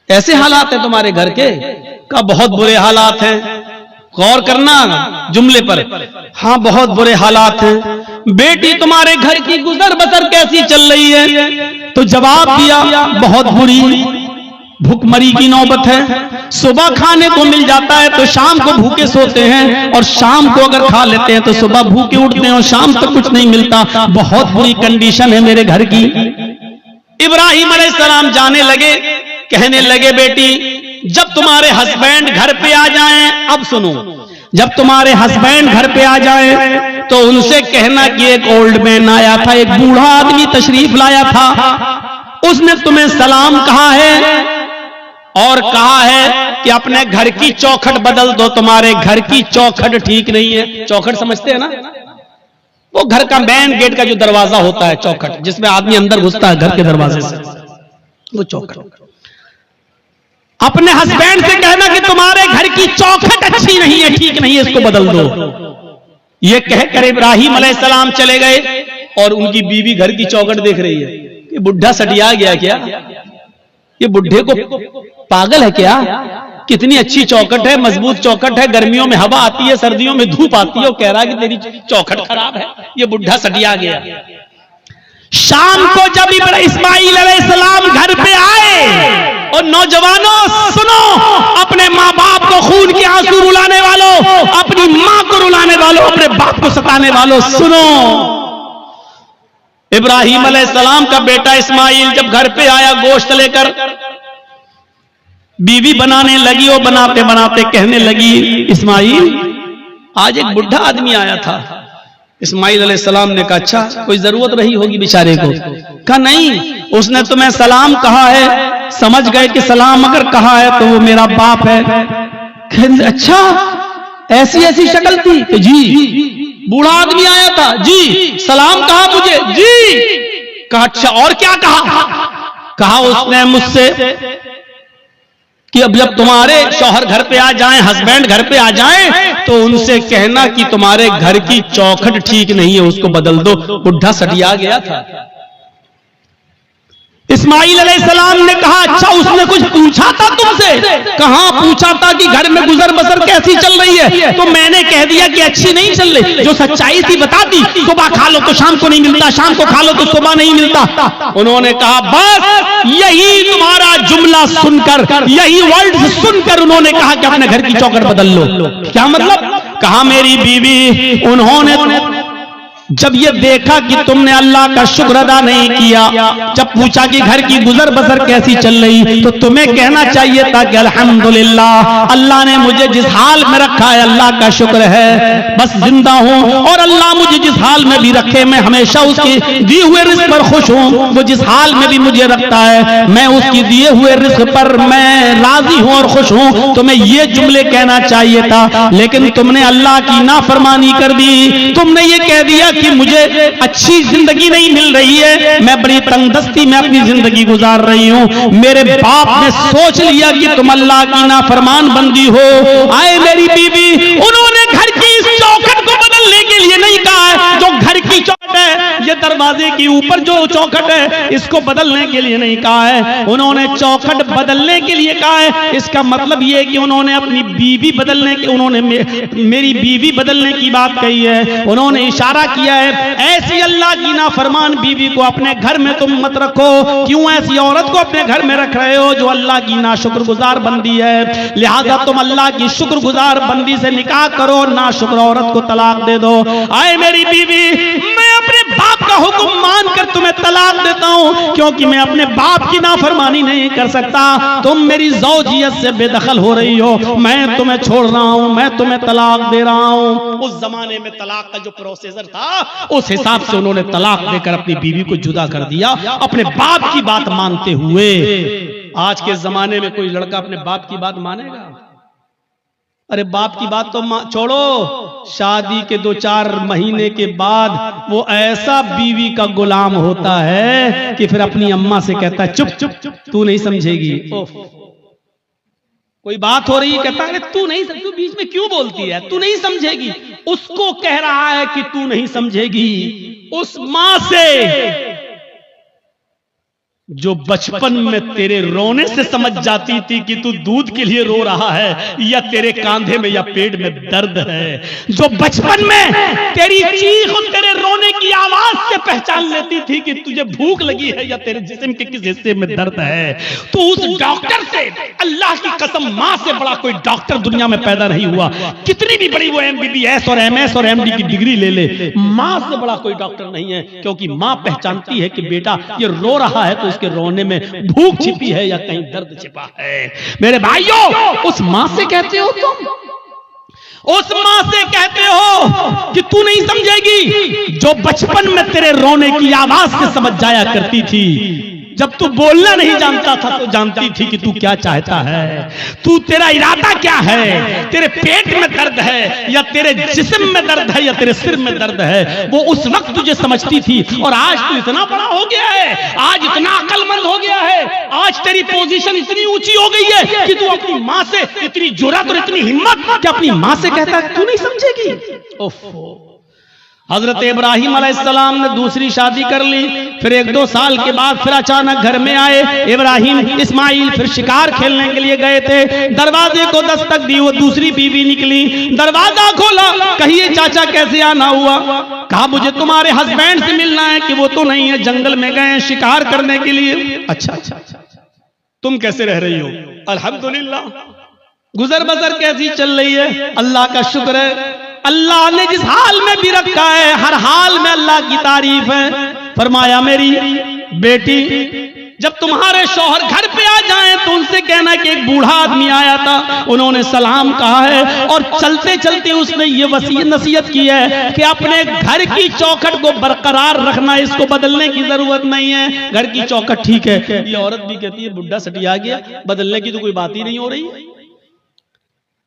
ऐसे हालात हैं तुम्हारे घर के? का बहुत बुरे हालात हैं, गौर करना जुमले पर। हाँ बहुत बुरे हालात हैं। बेटी तुम्हारे घर की गुजर बसर कैसी चल रही है? तो जवाब दिया बहुत बुरी, भूखमरी की नौबत है। सुबह खाने को मिल जाता है तो शाम को भूखे सोते हैं, और शाम को अगर खा लेते हैं तो सुबह भूखे उठते हैं और शाम तक कुछ नहीं मिलता। बहुत बुरी कंडीशन है मेरे घर की। इब्राहिम अलैहिस्सलाम जाने लगे, कहने लगे बेटी जब तुम्हारे हस्बैंड घर पे आ जाएं, अब सुनो, जब तुम्हारे हस्बैंड घर पे आ जाएं तो उनसे कहना कि एक ओल्ड मैन आया था, एक बूढ़ा आदमी तशरीफ लाया था, उसने तुम्हें सलाम कहा है और कहा है कि अपने घर की चौखट बदल दो, तुम्हारे घर की चौखट ठीक नहीं है। चौखट समझते हैं ना, वो घर का मेन गेट का जो दरवाजा होता है, चौखट जिसमें आदमी अंदर घुसता है घर के दरवाजे से, वो चौखट। अपने हस्बैंड से कहना कि तुम्हारे घर की चौखट अच्छी नहीं है, ठीक नहीं है, इसको बदल दो। ये कहकर इब्राहिम अलैहिस्सलाम चले गए और उनकी बीवी घर की चौखट देख रही है। ये बुढ़ा सटिया गया क्या? ये बुढ़े को पागल है क्या? कितनी अच्छी चौखट है, मजबूत चौखट है, गर्मियों में हवा आती है, सर्दियों में धूप आती है, वो कह रहा है कि तेरी चौखट खराब है। ये बुढ़ा सटिया गया। शाम को जब इस्माइल अलैहिस्सलाम घर पे आए, और नौजवानों सुनो, अपने माँ बाप को खून के आंसू रुलाने वालों, अपनी माँ को रुलाने वालों, अपने बाप को सताने वालों, सुनो। इब्राहिम अलैहिस्सलाम का बेटा इस्माइल जब घर पे आया गोश्त लेकर, बीवी बनाने लगी, और बनाते बनाते कहने लगी इस्माइल आज एक बुढ़ा आदमी आया था। इस्माइल अलैहिस्सलाम ने कहा अच्छा कोई जरूरत रही होगी बेचारे को? कहा नहीं, उसने तुम्हें सलाम कहा है, समझ गए कि सलाम अगर कहा है तो वो मेरा बाप है। अच्छा ऐसी ऐसी शक्ल थी? तो जी। बूढ़ा आदमी आया था? जी। सलाम कहा मुझे? जी। कहा अच्छा और क्या कहा? कहा उसने मुझसे कि अब जब तुम्हारे शौहर घर पे आ जाएं, हस्बैंड घर पे आ जाएं, तो उनसे कहना कि तुम्हारे घर की चौखट ठीक नहीं है, उसको बदल दो। बुढ़ा सटिया गया था। इस्माइल अलैहिस्सलाम ने कहा अच्छा उसने कुछ पूछा था तुमसे? कहां पूछा था कि घर में गुजर बसर कैसी चल रही है, तो मैंने कह दिया कि अच्छी नहीं चल रही। जो सच्चाई थी बता दी, सुबह खा लो तो शाम को नहीं मिलता, शाम को खा लो तो सुबह नहीं मिलता। उन्होंने कहा बस यही तुम्हारा जुमला सुनकर, यही वर्ड सुनकर उन्होंने कहा कि अपने घर की चौखट बदल लो। क्या मतलब? कहा मेरी बीवी, उन्होंने जब ये देखा कि तुमने अल्लाह का शुक्र अदा नहीं किया, जब पूछा कि घर की गुजर बसर कैसी चल रही, तो तुम्हें कहना चाहिए था कि अल्हम्दुलिल्लाह, अल्लाह ने मुझे जिस हाल में रखा है अल्लाह का शुक्र है, बस जिंदा हूं, और अल्लाह मुझे जिस हाल में भी रखे मैं हमेशा उसके दिए हुए रिज़्क़ पर खुश हूं। वो जिस हाल में भी मुझे रखता है मैं उसकी दिए हुए रिज़्क़ पर मैं राजी हूं और खुश हूं। तुम्हें ये जुमले कहना चाहिए था, लेकिन तुमने अल्लाह की नाफरमानी कर दी। तुमने ये कह दिया कि मुझे अच्छी जिंदगी नहीं मिल रही है, मैं बड़ी तंगदस्ती में अपनी जिंदगी गुजार रही हूं। मेरे बाप ने सोच लिया कि तुम अल्लाह की नाफरमान बंदी हो। आए मेरी बीवी, उन्होंने घर की इस चौखट को बदलने के लिए नहीं कहा है, जो घर की चौखट है, ये दरवाजे के ऊपर जो चौखट है, इसको बदलने के लिए नहीं कहा है, उन्होंने चौखट बदलने के लिए कहा है। इसका मतलब ये है कि उन्होंने अपनी बीवी बदलने के, उन्होंने मेरी बीवी बदलने की बात कही है। उन्होंने इशारा किया है ऐसी अल्लाह की नाफरमान बीवी को अपने घर में तुम मत रखो। क्यों ऐसी औरत को अपने घर में रख रहे हो जो अल्लाह की नाशुक्रगुजार बंदी है? लिहाजा तुम अल्लाह की शुक्रगुजार बंदी से निकाह करो, नाशुक्र औरत को तलाक दे दो। आए मेरी बीवी, मैं अपने बाप का हुक्म मानकर तुम्हें तलाक तलाक देता हूं क्योंकि मैं अपने बाप की नाफरमानी नहीं कर सकता। तुम मेरी ज़ौजियत से बेदखल हो रही हो, मैं तुम्हें छोड़ रहा हूं, मैं तुम्हें तलाक दे रहा हूं। उस जमाने में तलाक का जो प्रोसीजर था उस हिसाब से उन्होंने तलाक देकर अपनी बीवी को जुदा कर दिया, अपने बाप की बात मानते हुए। आज के जमाने में कोई लड़का अपने बाप की बात मानेगा? अरे बाप की बात तो छोड़ो, शादी के 2-4 महीने के बाद वो ऐसा बीवी का गुलाम होता है कि फिर अपनी अम्मा से कहता है चुप चुप चुप, तू नहीं समझेगी। कोई बात हो रही है, कहता है तू नहीं, तू बीच में क्यों बोलती है, तू नहीं समझेगी। उसको कह रहा है कि तू नहीं समझेगी। उस मां से जो बचपन में तेरे रोने से समझ जाती थी कि तू दूध के लिए रो रहा है या तेरे कांधे में या पेट में दर्द है, जो बचपन में तेरी चीख और तेरे रोने की आवाज से पहचान लेती थी कि तुझे भूख लगी है या तेरे जिस्म के किस हिस्से में दर्द है, तो उस डॉक्टर से, अल्लाह की कसम मां से बड़ा कोई डॉक्टर दुनिया में पैदा नहीं हुआ। कितनी भी बड़ी वो MBBS और MS और MD की डिग्री ले ले, मां से बड़ा कोई डॉक्टर नहीं है। क्योंकि मां पहचानती है कि बेटा ये रो रहा है तो के रोने में भूख छिपी है या कहीं दर्द छिपा है। मेरे भाइयों, उस मां से कहते हो तुम, उस मां से कहते हो कि तू नहीं समझेगी, जो बचपन में तेरे रोने की आवाज से समझ जाया करती थी। जब तू बोलना नहीं जानता था तो जानती थी कि तू क्या चाहता है, तू तेरा इरादा क्या है, तेरे पेट में दर्द है या तेरे जिस्म में दर्द है या तेरे सिर में दर्द है, वो उस वक्त तुझे समझती थी। और आज तू इतना बड़ा हो गया है, आज इतना अक्लमंद हो गया है, आज तेरी पोजीशन इतनी ऊंची हो गई है कि तू अपनी मां से इतनी जुर्रत और इतनी हिम्मत कि अपनी मां से कहता है तू नहीं समझेगी। ओफो। हजरत इब्राहिम अलैहिस्सलाम ने दूसरी शादी कर ली, फिर 1-2 साल के बाद फिर अचानक घर में आए इब्राहिम। इस्माइल फिर शिकार खेलने के लिए गए थे, दरवाजे को दस्तक दी, वो दूसरी बीवी निकली, दरवाजा खोला, कहिए चाचा कैसे आना हुआ? कहा मुझे तुम्हारे हस्बैंड से मिलना है। कि वो तो नहीं है, जंगल में गए शिकार करने के लिए। अच्छा, तुम कैसे रह रही हो? अल्हम्दुलिल्लाह। गुजर बसर कैसी चल रही है? अल्लाह का शुक्र है, अल्लाह ने जिस हाल में भी रखा है हर हाल में अल्लाह की तारीफ है। फरमाया मेरी बेटी, जब तुम्हारे शौहर घर पे आ जाएं तो उनसे कहना कि एक बूढ़ा आदमी आया था, उन्होंने सलाम कहा है और चलते चलते उसने ये वसीयत नसीहत की है कि अपने घर की चौखट को बरकरार रखना, इसको बदलने की जरूरत नहीं है। घर की चौखट ठीक है। ये औरत भी कहती है बुढ़ा सटिया गया, बदलने की तो कोई बात ही नहीं हो रही।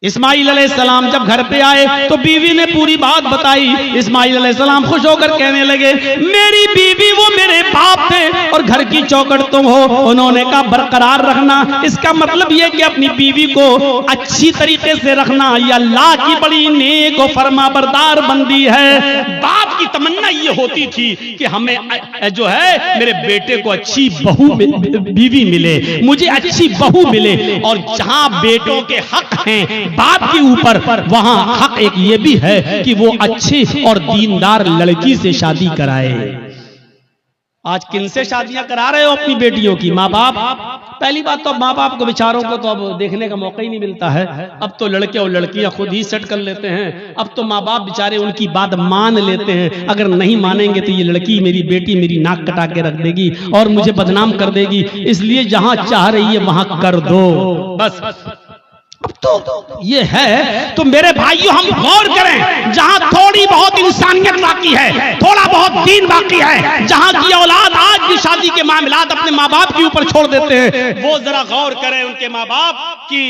इस्माइल अलैहिस्सलाम जब घर पे आए तो बीवी ने पूरी बात बताई। इस्माइल अलैहिस्सलाम खुश होकर कहने लगे मेरी बीवी वो मेरे बाप थे और घर की चौखट तुम हो। उन्होंने कहा बरकरार रखना, इसका मतलब यह कि अपनी बीवी को अच्छी तरीके से रखना, ये अल्लाह की बड़ी नेक और फरमाबरदार बंदी है। बाप की तमन्ना ये होती थी कि हमें जो है मेरे बेटे को अच्छी बहू बीवी मिले, मुझे अच्छी बहू मिले। और जहां बेटों के हक हैं बाप के ऊपर, वहां हक एक ये भी है कि वो अच्छी और दीनदार लड़की से शादी कराए। आज किन से शादियां करा रहे हो अपनी बेटियों की? माँ बाप। पहली बात तो माँ बाप को बेचारों को तो अब देखने का मौका ही नहीं मिलता है। अब तो लड़के और लड़कियां खुद ही सेट कर लेते हैं। अब तो माँ बाप बेचारे उनकी बात मान लेते हैं, अगर नहीं मानेंगे तो ये लड़की मेरी बेटी मेरी नाक कटा के रख देगी और मुझे बदनाम कर देगी, इसलिए जहां चाह रही है वहां कर दो बस। अब तो ये है। तो मेरे भाइयों हम गौर करें, जहां थोड़ी बहुत इंसानियत बाकी है, थोड़ा बहुत दीन बाकी है, जहां की औलाद आज भी शादी के मामलात अपने माँ बाप के ऊपर छोड़ देते हैं, वो जरा गौर करें उनके माँ बाप की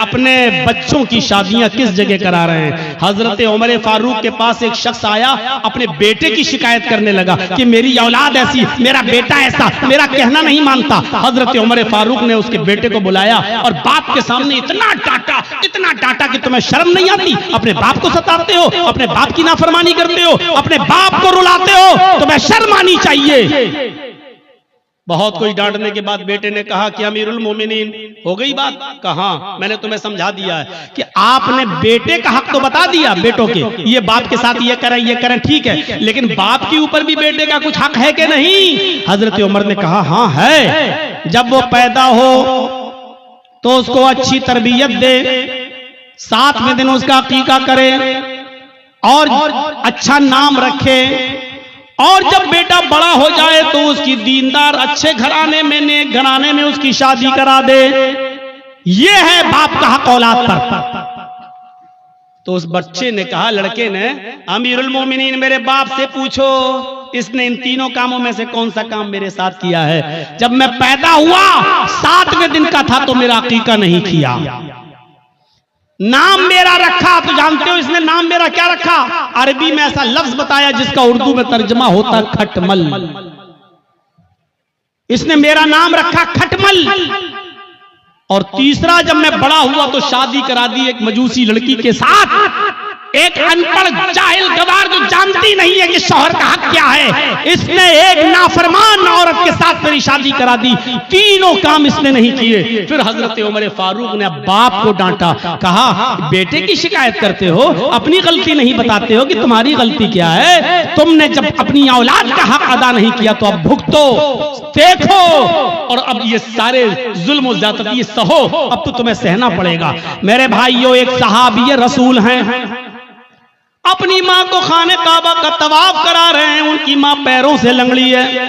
अपने बच्चों की शादियां किस जगह करा रहे हैं। हजरत उमर फारूक के पास एक शख्स आया, अपने बेटे की शिकायत करने लगा कि मेरी औलाद ऐसी, मेरा बेटा ऐसा, मेरा कहना नहीं मानता। हजरत उमर फारूक ने उसके बेटे को बुलाया और बाप के सामने इतना डांटा कि तुम्हें शर्म नहीं आती? अपने बाप को सताते हो, अपने बाप की नाफरमानी करते हो, अपने बाप को रुलाते हो, तुम्हें शर्म आनी चाहिए। बहुत कुछ डांटने के बाद बेटे ने कहा कि अमीरुल मोमिनीन हो गई बात? कहा मैंने तुम्हें समझा दिया है कि आपने बेटे का हक तो बता दिया, बेटों के ये बाप के साथ ये करें ठीक है, लेकिन बाप के ऊपर भी बेटे का कुछ हक है कि नहीं? हजरत उमर ने कहा हाँ है। जब वो पैदा हो तो उसको अच्छी तरबियत दे, 7वें दिन उसका अकीका करे और अच्छा नाम रखे, और जब बेटा बड़ा हो जाए तो उसकी उसकी दीनदार अच्छे घराने में, नेक घराने में उसकी शादी करा दे। ये है बाप का हक औलाद पर। तो उस बच्चे ने कहा, लड़के ने, अमीरुल मोमिनीन मेरे बाप से पूछो इसने इन तीनों कामों में से कौन सा काम मेरे साथ किया है। जब मैं पैदा हुआ 7वें दिन का था तो मेरा अकीका नहीं किया। नाम मेरा रखा, तो जानते हो इसने नाम मेरा क्या रखा? अरबी में ऐसा लफ्ज बताया जिसका उर्दू में तर्जमा होता खटमल। इसने मेरा नाम रखा खटमल। और तीसरा, जब मैं बड़ा हुआ तो शादी करा दी एक मजूसी लड़की के साथ। एक अनपढ़ जाहिल गवार जो जानती नहीं है कि शौहर का हक क्या है, इसने एक नाफरमान औरत के साथ मेरी शादी करा दी। तीनों काम इसने नहीं किए। फिर हजरत उमर फारूक ने बाप को डांटा, कहा बेटे की शिकायत करते हो, अपनी गलती नहीं बताते हो कि तुम्हारी गलती क्या है। तुमने जब अपनी औलाद का हक अदा नहीं किया तो अब भुगतो, देखो, और अब ये सारे जुल्म और ज्यादती सहो, अब तो तुम्हें सहना पड़ेगा। मेरे भाइयों, एक सहाबी रसूल हैं, अपनी माँ को खाने काबा का तवाफ करा रहे हैं। उनकी माँ पैरों से लंगड़ी है।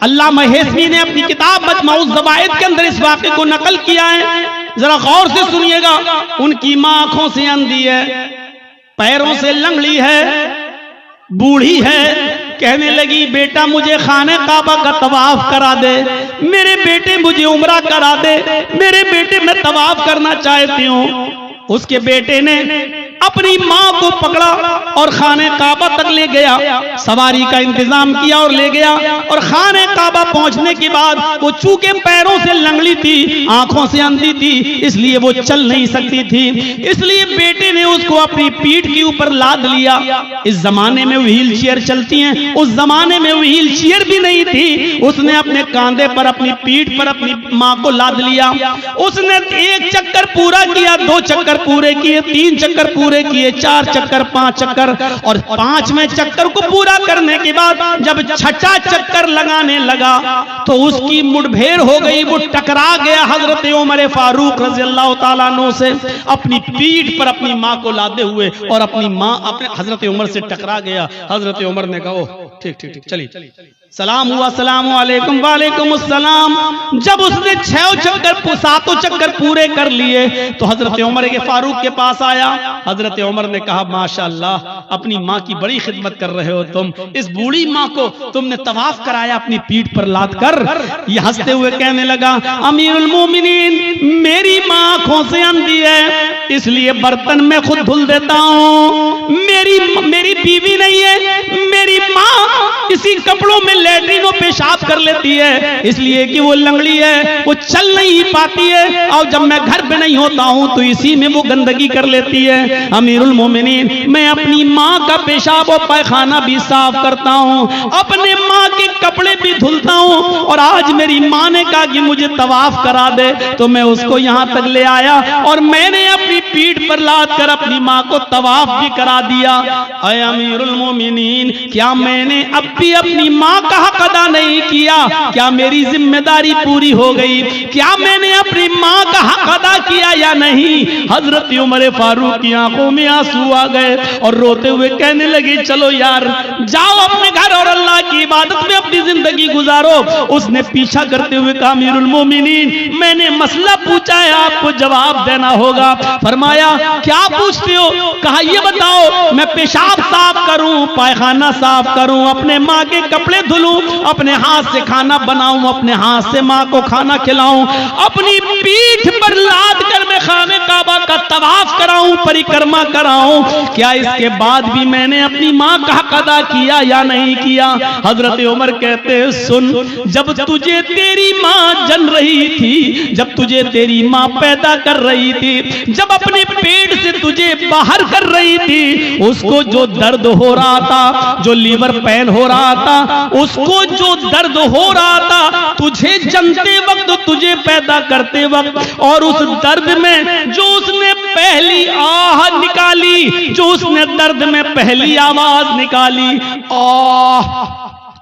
अल्लाह महेशमी ने अपनी किताब मजमऊज़ ज़वाइद के अंदर इस वाक़े को नकल किया है, जरा गौर से सुनिएगा। उनकी माँ आंखों से अंधी है, पैरों से लंगड़ी है, बूढ़ी है। कहने लगी, बेटा मुझे खाने काबा का तवाफ करा दे, मेरे बेटे मुझे उम्रा करा दे, मेरे बेटे मैं तवाफ करना चाहती हूँ। उसके बेटे ने अपनी माँ को पकड़ा और खाने काबा तक ले गया, सवारी का इंतजाम किया और ले गया। और खाने काबा पहुंचने के बाद वो चूंकि पैरों से लंगड़ी थी, आंखों से अंधी थी, इसलिए वो चल नहीं सकती थी। इसलिए बेटे ने उसको अपनी पीठ के ऊपर लाद लिया। इस जमाने में व्हील चेयर चलती हैं, उस जमाने में व्हील चेयर भी नहीं थी। उसने अपने कांधे पर, अपनी पीठ पर अपनी माँ को लाद लिया। उसने 1 चक्कर पूरा किया, 2 चक्कर पूरे किए, 3 चक्कर पूरे किए, 4 चक्कर, 5 चक्कर, और 5वें चक्कर को पूरा करने के बाद जब 6ठा चक्कर लगाने लगा तो उसकी मुठभेड़ हो गई। वो टकरा गया हजरत उमर फारूक रज़ी अल्लाह ताला अन्हु से, अपनी पीठ पर अपनी माँ को लादे हुए, और अपनी माँ अपने हजरत उमर से टकरा गया। हजरत उमर ने कहा, ठीक ठीक ठीक, चलिए, सलाम हुआ, सलाम वालेकुम, वालेकुम अस्सलाम। जब उसने 6 चक्कर 7 चक्कर पूरे कर लिए तो हजरत उमर के फारूक के पास आया। हजरत उमर ने कहा, माशाअल्लाह, अपनी माँ की बड़ी खिदमत कर रहे हो तुम। इस बूढ़ी माँ को तुमने तवाफ कराया अपनी पीठ पर लाद कर। ये हंसते हुए कहने लगा, अमीरुल मोमिनीन मेरी माँ आंखों से अंधी है, इसलिए बर्तन में खुद धुल देता हूँ। मेरी बीवी नहीं है, मेरी माँ इसी कपड़ों में लैट्रिनों पेशाब कर लेती है, इसलिए कि वो लंगड़ी है, वो चल नहीं पाती है, और जब मैं घर पे नहीं होता हूँ तो इसी में वो गंदगी कर लेती है। अमीरुल मोमिनीन मैं अपनी माँ का पेशाब और पैखाना भी साफ करता हूँ, अपने माँ के कपड़े भी धुलता हूँ, और आज मेरी माँ ने कहा कि मुझे तवाफ करा दे तो मैं उसको यहाँ तक ले आया और मैंने अपनी पीठ पर लाद कर अपनी माँ को तवाफ भी करा दिया। ऐ अमीरुल मोमिनीन, क्या मैंने अब भी अपनी माँ का हक अदा नहीं किया? क्या मेरी जिम्मेदारी पूरी हो गई? क्या मैंने अपनी माँ का हक अदा किया या नहीं? हजरत उमर फारूक की आंखों में आंसू आ गए और रोते हुए कहने लगे, चलो यार जाओ अपने घर और अल्लाह की इबादत में अपनी जिंदगी गुजारो। उसने पीछा करते हुए कहा, अमीरुल मोमिनीन मैंने मसला पूछा है, आपको जवाब देना होगा। फरमाया, क्या पूछते हो? कहा, ये बताओ मैं पेशाब साफ करूं, पैखाना साफ करूं, अपने माँ के कपड़े धुलूं, अपने हाथ से खाना बनाऊं, अपने हाथ से माँ को खाना खिलाऊं, अपनी पीठ पर लाद कर मैं खाने काबा का तवाफ कराऊं, परिक्रमा कराऊं, क्या इसके बाद भी मैंने अपनी माँ का हक अदा किया या नहीं किया? हजरत उमर कहते, सुन, जब तुझे तेरी माँ जन रही थी, जब तुझे तेरी माँ पैदा कर रही थी, जब अपने पेट से तुझे बाहर कर रही थी, उसको जो दर्द हो रहा था, जो लीवर पेन हो रहा था, उसको जो दर्द हो रहा था तुझे जनते वक्त, तुझे पैदा करते वक्त, और उस दर्द में जो उसने पहली आह निकाली, जो उसने दर्द में पहली आवाज निकाली, आह,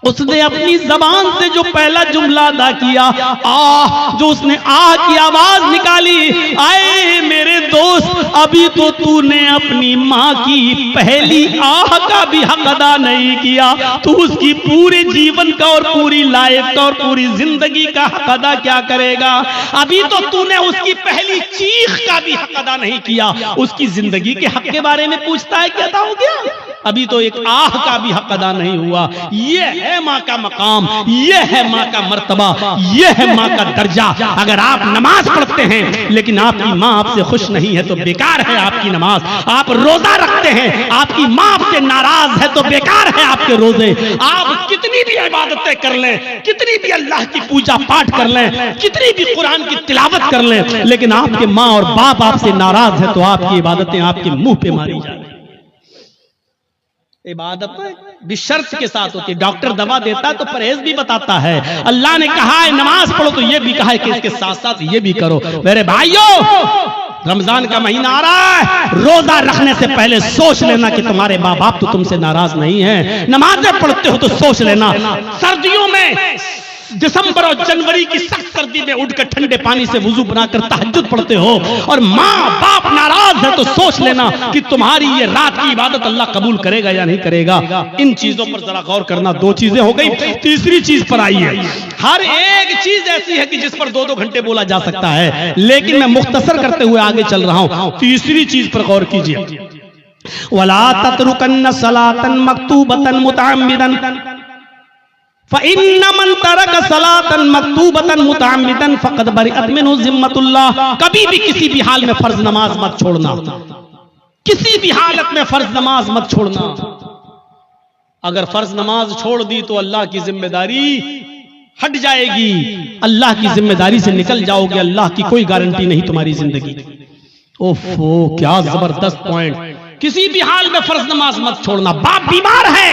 उसने अपनी जबान से जो पहला जुमला अदा किया, आह, जो उसने आह की आवाज निकाली, आए मेरे दोस्त, अभी तो तूने अपनी माँ की पहली आह का भी हक अदा नहीं किया, तू उसकी पूरे जीवन का और पूरी लाइफ का और पूरी जिंदगी का हक अदा क्या करेगा? अभी तो तूने उसकी पहली चीख का भी हक अदा नहीं किया, उसकी जिंदगी के हक के बारे में पूछता है, क्या अदा हो गया? अभी तो एक आह का भी हक अदा नहीं हुआ। ये है माँ का मकाम, ये है माँ का मर्तबा, ये है माँ का दर्जा। अगर आप नमाज पढ़ते हैं लेकिन आपकी माँ आपसे खुश नहीं है तो बेकार है आपकी नमाज। आप रोजा रखते हैं, आपकी माँ आपसे नाराज है तो बेकार है आपके रोजे। आप कितनी भी इबादतें कर लें, कितनी भी अल्लाह की पूजा पाठ कर लें, कितनी भी कुरान की तिलावत कर लें, लेकिन आपके माँ और बाप आपसे नाराज है तो आपकी इबादतें आपके मुंह पे मारी जाएंगी। इबादत भी शर्त के साथ होती है। डॉक्टर दवा देता है तो परहेज भी बताता है। अल्लाह ने कहा है नमाज पढ़ो तो ये भी कहा है कि इसके साथ साथ ये भी करो। मेरे भाइयों, रमजान का महीना आ रहा है, रोजा रखने से पहले सोच लेना कि तुम्हारे माँ बाप तो तुमसे नाराज नहीं है। नमाजें पढ़ते हो तो सोच लेना, सर्दियों में दिसंबर और जनवरी की सख्त सर्दी में उठकर ठंडे पानी से वुजू बनाकर तहज्जुद पढ़ते हो और माँ बाप नाराज है तो सोच लेना कि तुम्हारी ये रात की इबादत अल्लाह कबूल करेगा या नहीं करेगा। इन चीजों पर जरा गौर करना। दो चीजें हो गई, तीसरी चीज पर आई है। हर एक चीज ऐसी है कि जिस पर 2-2 घंटे बोला जा सकता है, लेकिन मैं मुख्तसर करते हुए आगे चल रहा हूं। तीसरी चीज पर गौर कीजिए, वला ततरुकन्न सलातन मक्तूबतन मुतअम्मिदन फ़इन्न मन तरक सलातन मक्तूबतन मुतअम्मिदन फ़क़द बरिअत मिन्हु ज़िम्मतुल्लाह। कभी भी किसी भी हाल में फर्ज नमाज मत छोड़ना, किसी भी हालत में फर्ज नमाज मत छोड़ना। अगर फर्ज नमाज छोड़ दी तो अल्लाह की जिम्मेदारी हट जाएगी, अल्लाह की जिम्मेदारी से निकल जाओगे, अल्लाह की कोई गारंटी नहीं तुम्हारी जिंदगी। ओफो, क्या जबरदस्त पॉइंट। किसी भी हाल में फर्ज नमाज मत छोड़ना। बाप बीमार है,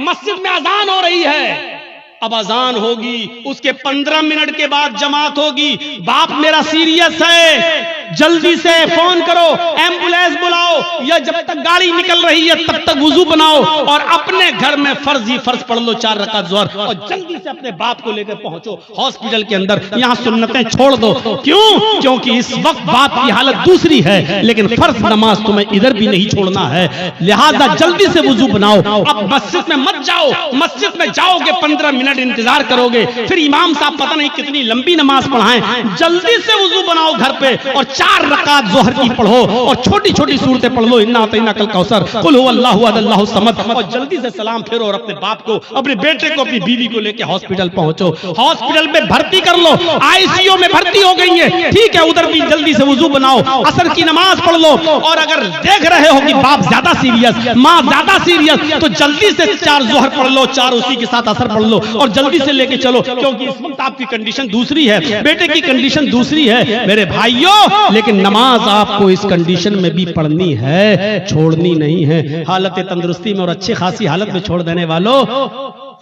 मस्जिद में अजान हो रही है, अब अजान होगी, उसके 15 मिनट के बाद जमात होगी। बाप मेरा सीरियस है, जल्दी से फोन करो, एम्बुलेंस बुलाओ, या जब तक गाड़ी निकल रही है तब तक वुजू बनाओ और अपने घर में फर्ज ही फर्ज पढ़ लो, 4 रकात ज़ोहर, और जल्दी से अपने बाप को लेकर पहुंचो हॉस्पिटल के अंदर। यहां सुन्नतें छोड़ दो। क्यों? क्योंकि इस वक्त बाप की हालत दूसरी है, लेकिन फर्ज नमाज तुम्हें इधर भी नहीं छोड़ना है। लिहाजा जल्दी से वुजू बनाओ। अब मस्जिद में मत जाओ, मस्जिद में जाओगे 15 मिनट इंतजार करोगे, फिर इमाम साहब पता नहीं कितनी लंबी नमाज पढ़ाएं। जल्दी से वुजू बनाओ घर पे और 4 रकात ज़ोहर की पढ़ो और छोटी छोटी सूरतें पढ़ लो, इन्ना अतैना कल कौसर, कुल हुवल्लाहु अहद अल्लाहु समद, और जल्दी से सलाम फेरो और अपने बाप को, अपने बेटे को, अपनी बीवी को लेके हॉस्पिटल पहुंचो। हॉस्पिटल में भर्ती कर लो, आईसीयू में भर्ती हो गई है, ठीक है, उधर भी जल्दी से वुजू बनाओ, असर की नमाज पढ़ लो। और अगर देख रहे हो कि बाप ज्यादा सीरियस, माँ ज्यादा सीरियस, तो जल्दी से 4 ज़ोहर पढ़ लो, 4 उसी के साथ असर पढ़ लो और जल्दी से लेके चलो, क्योंकि इस वक्त आपकी कंडीशन दूसरी है, बेटे की कंडीशन दूसरी है। मेरे भाइयों, लेकिन नमाज आपको इस कंडीशन में भी पढ़नी है, छोड़नी नहीं है। हालत तंदुरुस्ती में और अच्छी खासी हालत में छोड़ देने वालों,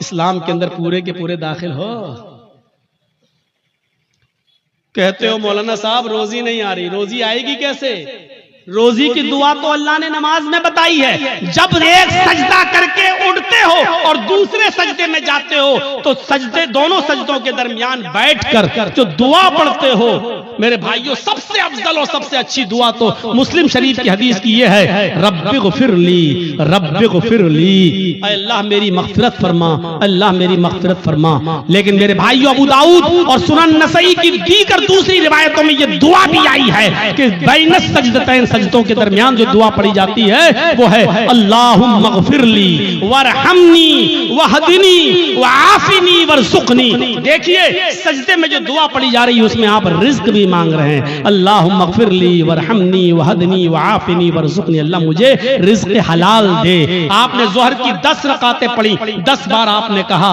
इस्लाम के अंदर पूरे के पूरे दाखिल हो। कहते हो मौलाना साहब रोजी नहीं आ रही, रोजी आएगी कैसे? रोजी की दुआ तो अल्लाह ने नमाज में बताई है। जब एक सजदा करके उठते हो और दूसरे सजदे में जाते हो तो सजदे, दोनों सजदों के दरमियान बैठकर जो दुआ पढ़ते हो, मेरे भाइयों, सबसे अफजल और सबसे अच्छी दुआ तो मुस्लिम शरीफ की हदीस की ये है, रब्बिग़फिरली रब्बिग़फिरली, अल्लाह मेरी मग़फ़िरत फरमा, अल्लाह मेरी मग़फ़िरत फरमा। लेकिन मेरे भाइयों, अबू दाऊद और सुनन नसई की दीगर दूसरी रिवायतों में ये दुआ भी आई है कि बैन सजदतैन, सजदों के दरमियान जो दुआ पढ़ी जाती है वो है अल्लाहुम्मा ग़फ़िरली वरहमनी वहदिनी वआफ़िनी वरज़ुक़नी। देखिए, सजदे में जो दुआ पढ़ी जा रही है उसमें आप रिज़्क़ भी मांग रहे हैं। अल्लाहुम्मा ग़फ़िरली वरहमनी वहदिनी वआफ़िनी वरज़ुक़नी, अल्लाह मुझे रिज़्क़ हलाल दे। आपने ज़ोहर की 10 रकातें पढ़ी, 10 बार आपने कहा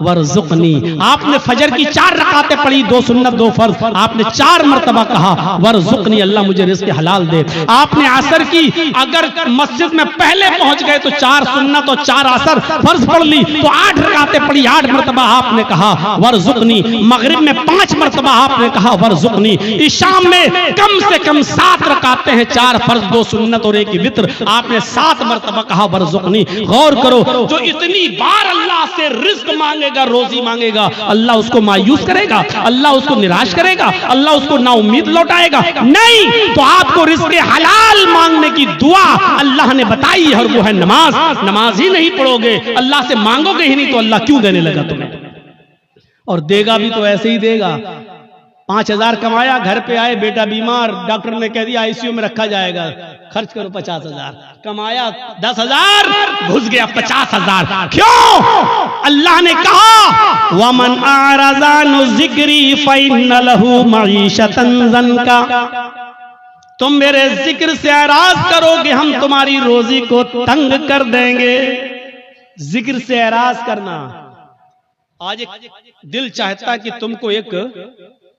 वरज़ुक़नी। आपने फजर की 4 रकातें पढ़ी, 2 सुन्नत 2 फर्ज, आपने 4 मरतबा कहा वरज़ुक़नी, अल्लाह मुझे रिज़्क़ हलाल दे। आपने असर की, अगर मस्जिद में पहले पहुंच गए तो 4 सुन्नत और 4 असर फर्ज पढ़ ली तो 8 रकातें पढ़ी, 8 मरतबा आपने कहा वरज़ुक़नी। मगरिब में 5 मरतबा आपने कहा वरज़ुक़नी। इशाम में कम से कम 7 रकातें हैं, 4 फर्ज 2 सुन्नत और 1 वित्र, आपने 7 मरतबा कहा वरज़ुक़नी। गौर करो, जो इतनी बार अल्लाह से रिस्क मांगेगा, रोजी मांगेगा, अल्लाह उसको मायूस करेगा, अल्लाह उसको निराश करेगा, अल्लाह उसको नाउम्मीद लौटाएगा? नहीं। तो आपको रिस्क हलाल मांगने की दुआ अल्लाह ने बताई है, और वो है नमाज। नमाज ही नहीं पढ़ोगे, अल्लाह से मांगोगे ही नहीं, तो अल्लाह क्यों देने लगा तुम्हें? और देगा भी तो ऐसे ही देगा। 5,000 कमाया, घर पे आए, बेटा बीमार, डॉक्टर ने कह दिया आईसीयू में रखा जाएगा, खर्च करो 50,000। कमाया 10,000, घुस गया 50,000। क्यों? अल्लाह ने कहा वमन आरज़ा अन ज़िक्री फ़इन्न लहू मईशतन ज़ंका। तुम मेरे जिक्र से एराज करोगे, हम तुम्हारी रोजी को तंग कर देंगे। जिक्र से एराज करना। आज एक दिल चाहता कि तुमको एक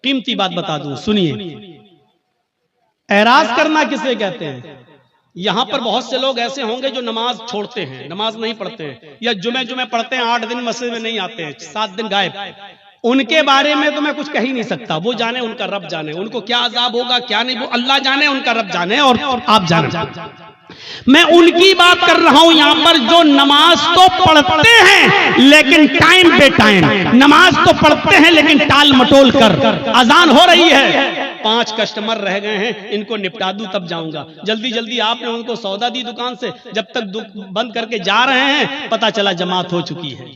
कीमती बात बता दूं, सुनिए। एराज करना किसे कहते हैं? यहां पर बहुत से लोग ऐसे होंगे जो नमाज छोड़ते हैं, नमाज नहीं पढ़ते हैं, या जुमे पढ़ते हैं, 8 दिन मस्जिद में नहीं आते हैं, 7 दिन गायब। उनके बारे में तो मैं कुछ कह ही नहीं सकता, वो जाने, उनका रब जाने, उनको क्या अजाब होगा क्या नहीं, वो अल्लाह जाने, उनका रब जाने, और आप जाने। मैं उनकी बात कर रहा हूं यहां पर जो नमाज तो पढ़ते हैं लेकिन टाइम पे टाइम, नमाज तो पढ़ते हैं लेकिन टाल मटोल कर। अजान हो रही है, 5 कस्टमर रह गए हैं, इनको निपटा दूं तब जाऊंगा। जल्दी जल्दी आपने उनको सौदा दी दुकान से, जब तक बंद करके जा रहे हैं पता चला जमात हो चुकी है।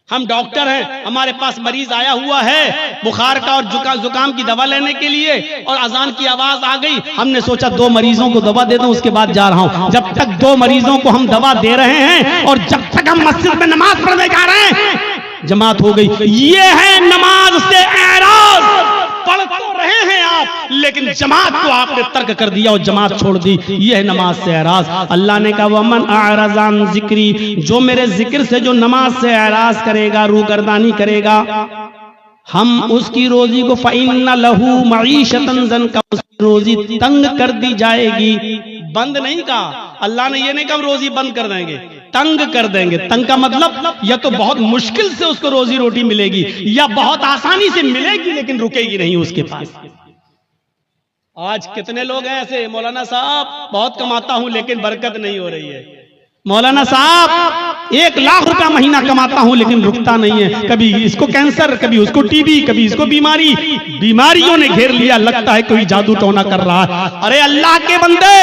हम डॉक्टर हैं, हमारे पास मरीज आया हुआ है बुखार का और जुकाम की दवा लेने के लिए, और अजान की आवाज आ गई, हमने सोचा 2 मरीजों को दवा दे दूं, उसके बाद जा रहा हूं। जब तक 2 मरीजों को हम दवा दे रहे हैं और जब तक हम मस्जिद में नमाज पढ़ने जा रहे हैं, जमात हो गई। ये है नमाज से एराज। पढ़ तो रहे हैं आप, लेकिन जमात को आपने तर्क कर दिया और जमात छोड़ दी, यह है नमाज से एराज। अल्लाह ने कहा वमन आरज़ा अन ज़िक्री, जो मेरे जिक्र से जो नमाज से एराज करेगा, रूगर्दानी करेगा, हम उसकी रोजी को फ़इन्न लहू मईशतन ज़ंका, उसकी रोजी तंग कर दी जाएगी। बंद नहीं कहा अल्लाह ने, ये नहीं कहा रोजी बंद कर देंगे, तंग कर देंगे। तंग का मतलब या तो बहुत मुश्किल से उसको रोजी रोटी मिलेगी, या बहुत आसानी से मिलेगी लेकिन रुकेगी नहीं उसके पास। आज कितने लोग हैं ऐसे, मौलाना साहब बहुत कमाता हूं लेकिन बरकत नहीं हो रही है, मौलाना साहब 1 लाख रुपया महीना कमाता हूं लेकिन रुकता नहीं है, कभी इसको कैंसर, कभी उसको टीबी, कभी इसको बीमारी, बीमारियों ने घेर लिया, लगता है कोई जादू टोना कर रहा है। अरे अल्लाह के बंदे,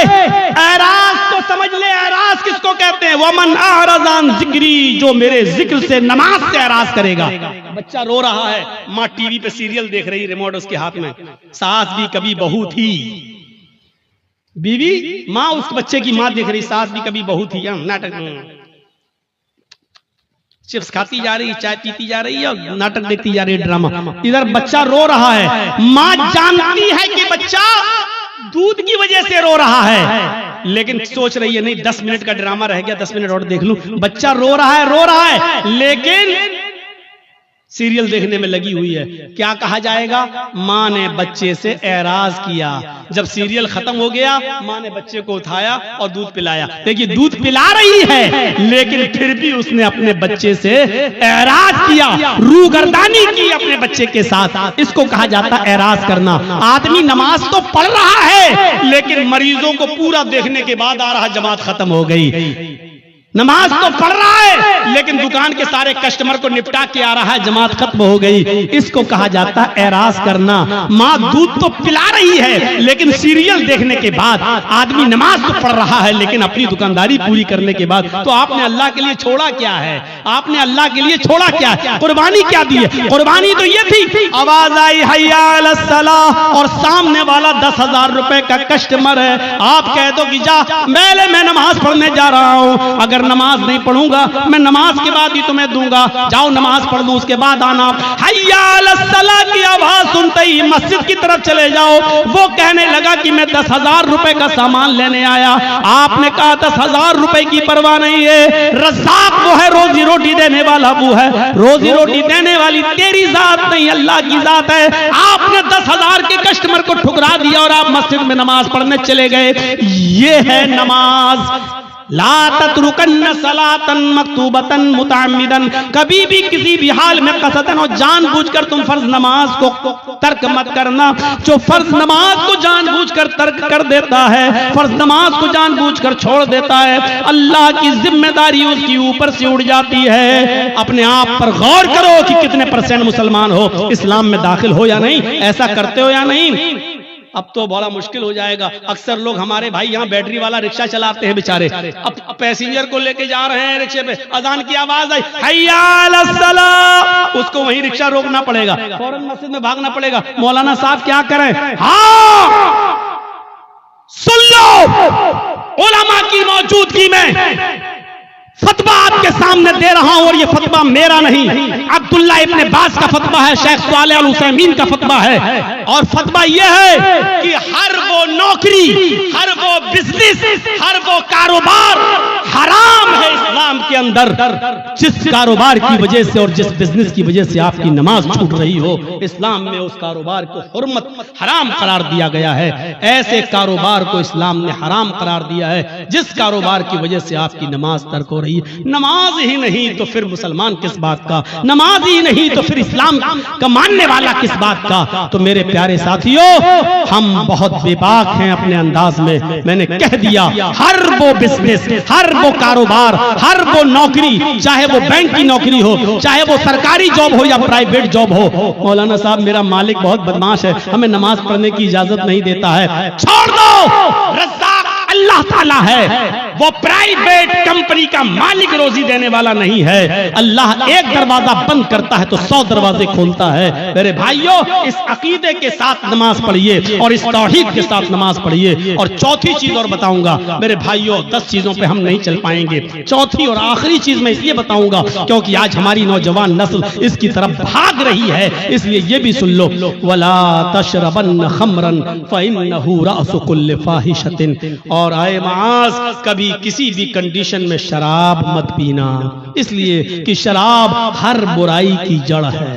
एराज तो समझ ले, एराज किसको कहते हैं? वमन आरज़ा अन ज़िक्री, जो मेरे जिक्र से नमाज से एराज करेगा। बच्चा रो रहा है, माँ टीवी पे सीरियल देख रही, रिमोट उसके हाथ में, सास भी कभी बहू थी, बीवी माँ उस बच्चे की माँ देख रही, सास भी कभी बहू थी, नाटक, चिप्स खाती जा रही, चाय पीती जा रही है और नाटक देखती जा रही है, ड्रामा। इधर बच्चा रो रहा है, माँ जानती है कि बच्चा दूध की वजह से रो रहा है, लेकिन सोच रही है नहीं 10 मिनट का ड्रामा रह गया, 10 मिनट और देख लूं। बच्चा रो रहा है लेकिन सीरियल देखने में लगी हुई है। क्या कहा जाएगा? माँ ने बच्चे से एराज किया। जब सीरियल खत्म हो गया, माँ ने बच्चे को उठाया और दूध पिलाया। देखिए दूध पिला रही है लेकिन फिर भी उसने अपने बच्चे से एराज किया, रूगर्दानी की अपने बच्चे के साथ। इसको कहा जाता है एराज करना। आदमी नमाज तो पढ़ रहा है लेकिन मरीजों को पूरा देखने के बाद आ रहा, जमात खत्म हो गई। नमाज तो पढ़ रहा है लेकिन दुकान के सारे कस्टमर को निपटा के आ रहा है, जमात खत्म हो गई। इसको कहा जाता है एराज करना। माँ दूध तो पिला रही है लेकिन सीरियल देखने के बाद आदमी नमाज तो पढ़ रहा है लेकिन अपनी दुकानदारी पूरी करने के बाद, तो आपने अल्लाह के लिए छोड़ा क्या है? आपने अल्लाह के लिए छोड़ा क्या है? कुर्बानी क्या दी है? कुर्बानी तो ये थी, आवाज आई हय्या अला सलाह और सामने वाला 10,000 रुपए का कस्टमर है, आप कह दो कि जा पहले मैं नमाज पढ़ने जा रहा हूं, अगर नमाज नहीं पढ़ूंगा मैं नमाज के बाद ही तुम्हें दूंगा, जाओ नमाज पढ़ लो उसके बाद आना। हय्या अला सलाह की आवाज सुनते ही मस्जिद की तरफ चले जाओ। वो कहने लगा कि मैं 10,000 रुपए का सामान लेने आया। आपने कहा 10,000 रुपए की परवाह नहीं है, रज़्ज़ाक़ वो है, रोजी रोटी देने वाला वो है, रोजी रोटी देने वाली तेरी जात नहीं अल्लाह की जात है। आपने 10,000 के कस्टमर को ठुकरा दिया और आप मस्जिद में नमाज पढ़ने चले गए। ये है नमाज। ला ततरुकन्न सलातन मक्तूबतन मुतअम्मिदन, कभी भी किसी भी हाल में कसदन और जानबूझकर तुम फर्ज नमाज को तर्क मत करना। जो फर्ज नमाज को जानबूझकर तर्क कर देता है, फर्ज नमाज को जानबूझकर छोड़ देता है, अल्लाह की जिम्मेदारी उसकी ऊपर से उड़ जाती है। अपने आप पर गौर करो कि कितने % मुसलमान हो, इस्लाम में दाखिल हो या नहीं, ऐसा करते हो या नहीं। अब तो बड़ा मुश्किल हो जाएगा। अक्सर लोग हमारे भाई यहाँ बैटरी वाला रिक्शा चलाते हैं बेचारे, अब पैसेंजर को लेके जा रहे हैं रिक्शे पे, अजान की आवाज आई हय्या अलस सलाह, उसको वहीं रिक्शा रोकना पड़ेगा, फौरन मस्जिद में भागना पड़ेगा। मौलाना साहब क्या करें? हाँ सुन लो, उलमा की मौजूदगी में फतवा आपके सामने दे रहा हूं, और ये फतवा मेरा नहीं, अब्दुल्ला इब्ने बाज का फतवा है, शेख सालेह अल उसैमीन का फतवा है। और फतवा यह है कि हर वो नौकरी, हर वो बिजनेस, हर वो कारोबार हराम है इस्लाम के अंदर जिस कारोबार की वजह से और जिस बिजनेस की वजह से आपकी नमाज छूट रही हो। इस्लाम में उस कारोबार को हुर्मत हराम करार दिया गया है। ऐसे कारोबार को इस्लाम ने हराम करार दिया है जिस कारोबार की वजह से आपकी नमाज तर्क हो रही। नमाज ही नहीं तो फिर मुसलमान किस बात का, नमाज ही नहीं तो फिर इस्लाम का मानने वाला किस बात का। तो मेरे प्यारे साथियों, हम बहुत बेबाक हैं अपने अंदाज में। मैंने कह दिया, हर वो बिजनेस, हर वो कारोबार, हर वो नौकरी, चाहे वो बैंक की नौकरी हो, चाहे वो सरकारी जॉब हो या प्राइवेट जॉब हो। मौलाना साहब मेरा मालिक बहुत बदमाश है, हमें नमाज पढ़ने की इजाजत नहीं देता है। छोड़ दो, रज़्ज़ाक़ अल्लाह ताला है, वो प्राइवेट कंपनी का मालिक रोजी देने वाला नहीं है। अल्लाह एक दरवाजा बंद करता है तो 100 दरवाजे खोलता है। मेरे भाइयों, इस अकीदे के साथ नमाज पढ़िए और इस तौहीद के साथ नमाज पढ़िए। और चौथी चीज और बताऊंगा मेरे भाइयों, 10 चीजों पे हम नहीं चल पाएंगे। चौथी और आखिरी चीज मैं इसलिए बताऊंगा क्योंकि आज हमारी नौजवान नस्ल इसकी तरफ भाग रही है, इसलिए ये भी सुन लो। वला तशरबन खमरन फइन्नहु रासु कुल्लि फाहिशतिन, और आए मास, कभी किसी भी कंडीशन में शराब मत पीना, इसलिए कि शराब हर बुराई की जड़ है।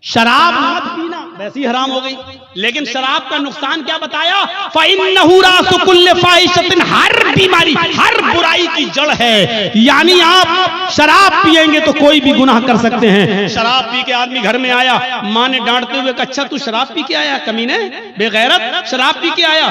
शराब मत पीना वैसी हराम हो गई, लेकिन शराब का नुकसान क्या बताया? फ़इन्नहु रासु कुल्लि फ़ाहिशतिन, हर बीमारी, हर बुराई की जड़ है। यानी आप शराब पिएंगे तो कोई भी गुनाह कर सकते हैं। शराब पी के आदमी घर में आया, माँ ने डांटते हुए कहा, अच्छा तू शराब पी के आया कमीने, बेगैरत, शराब पी के आया।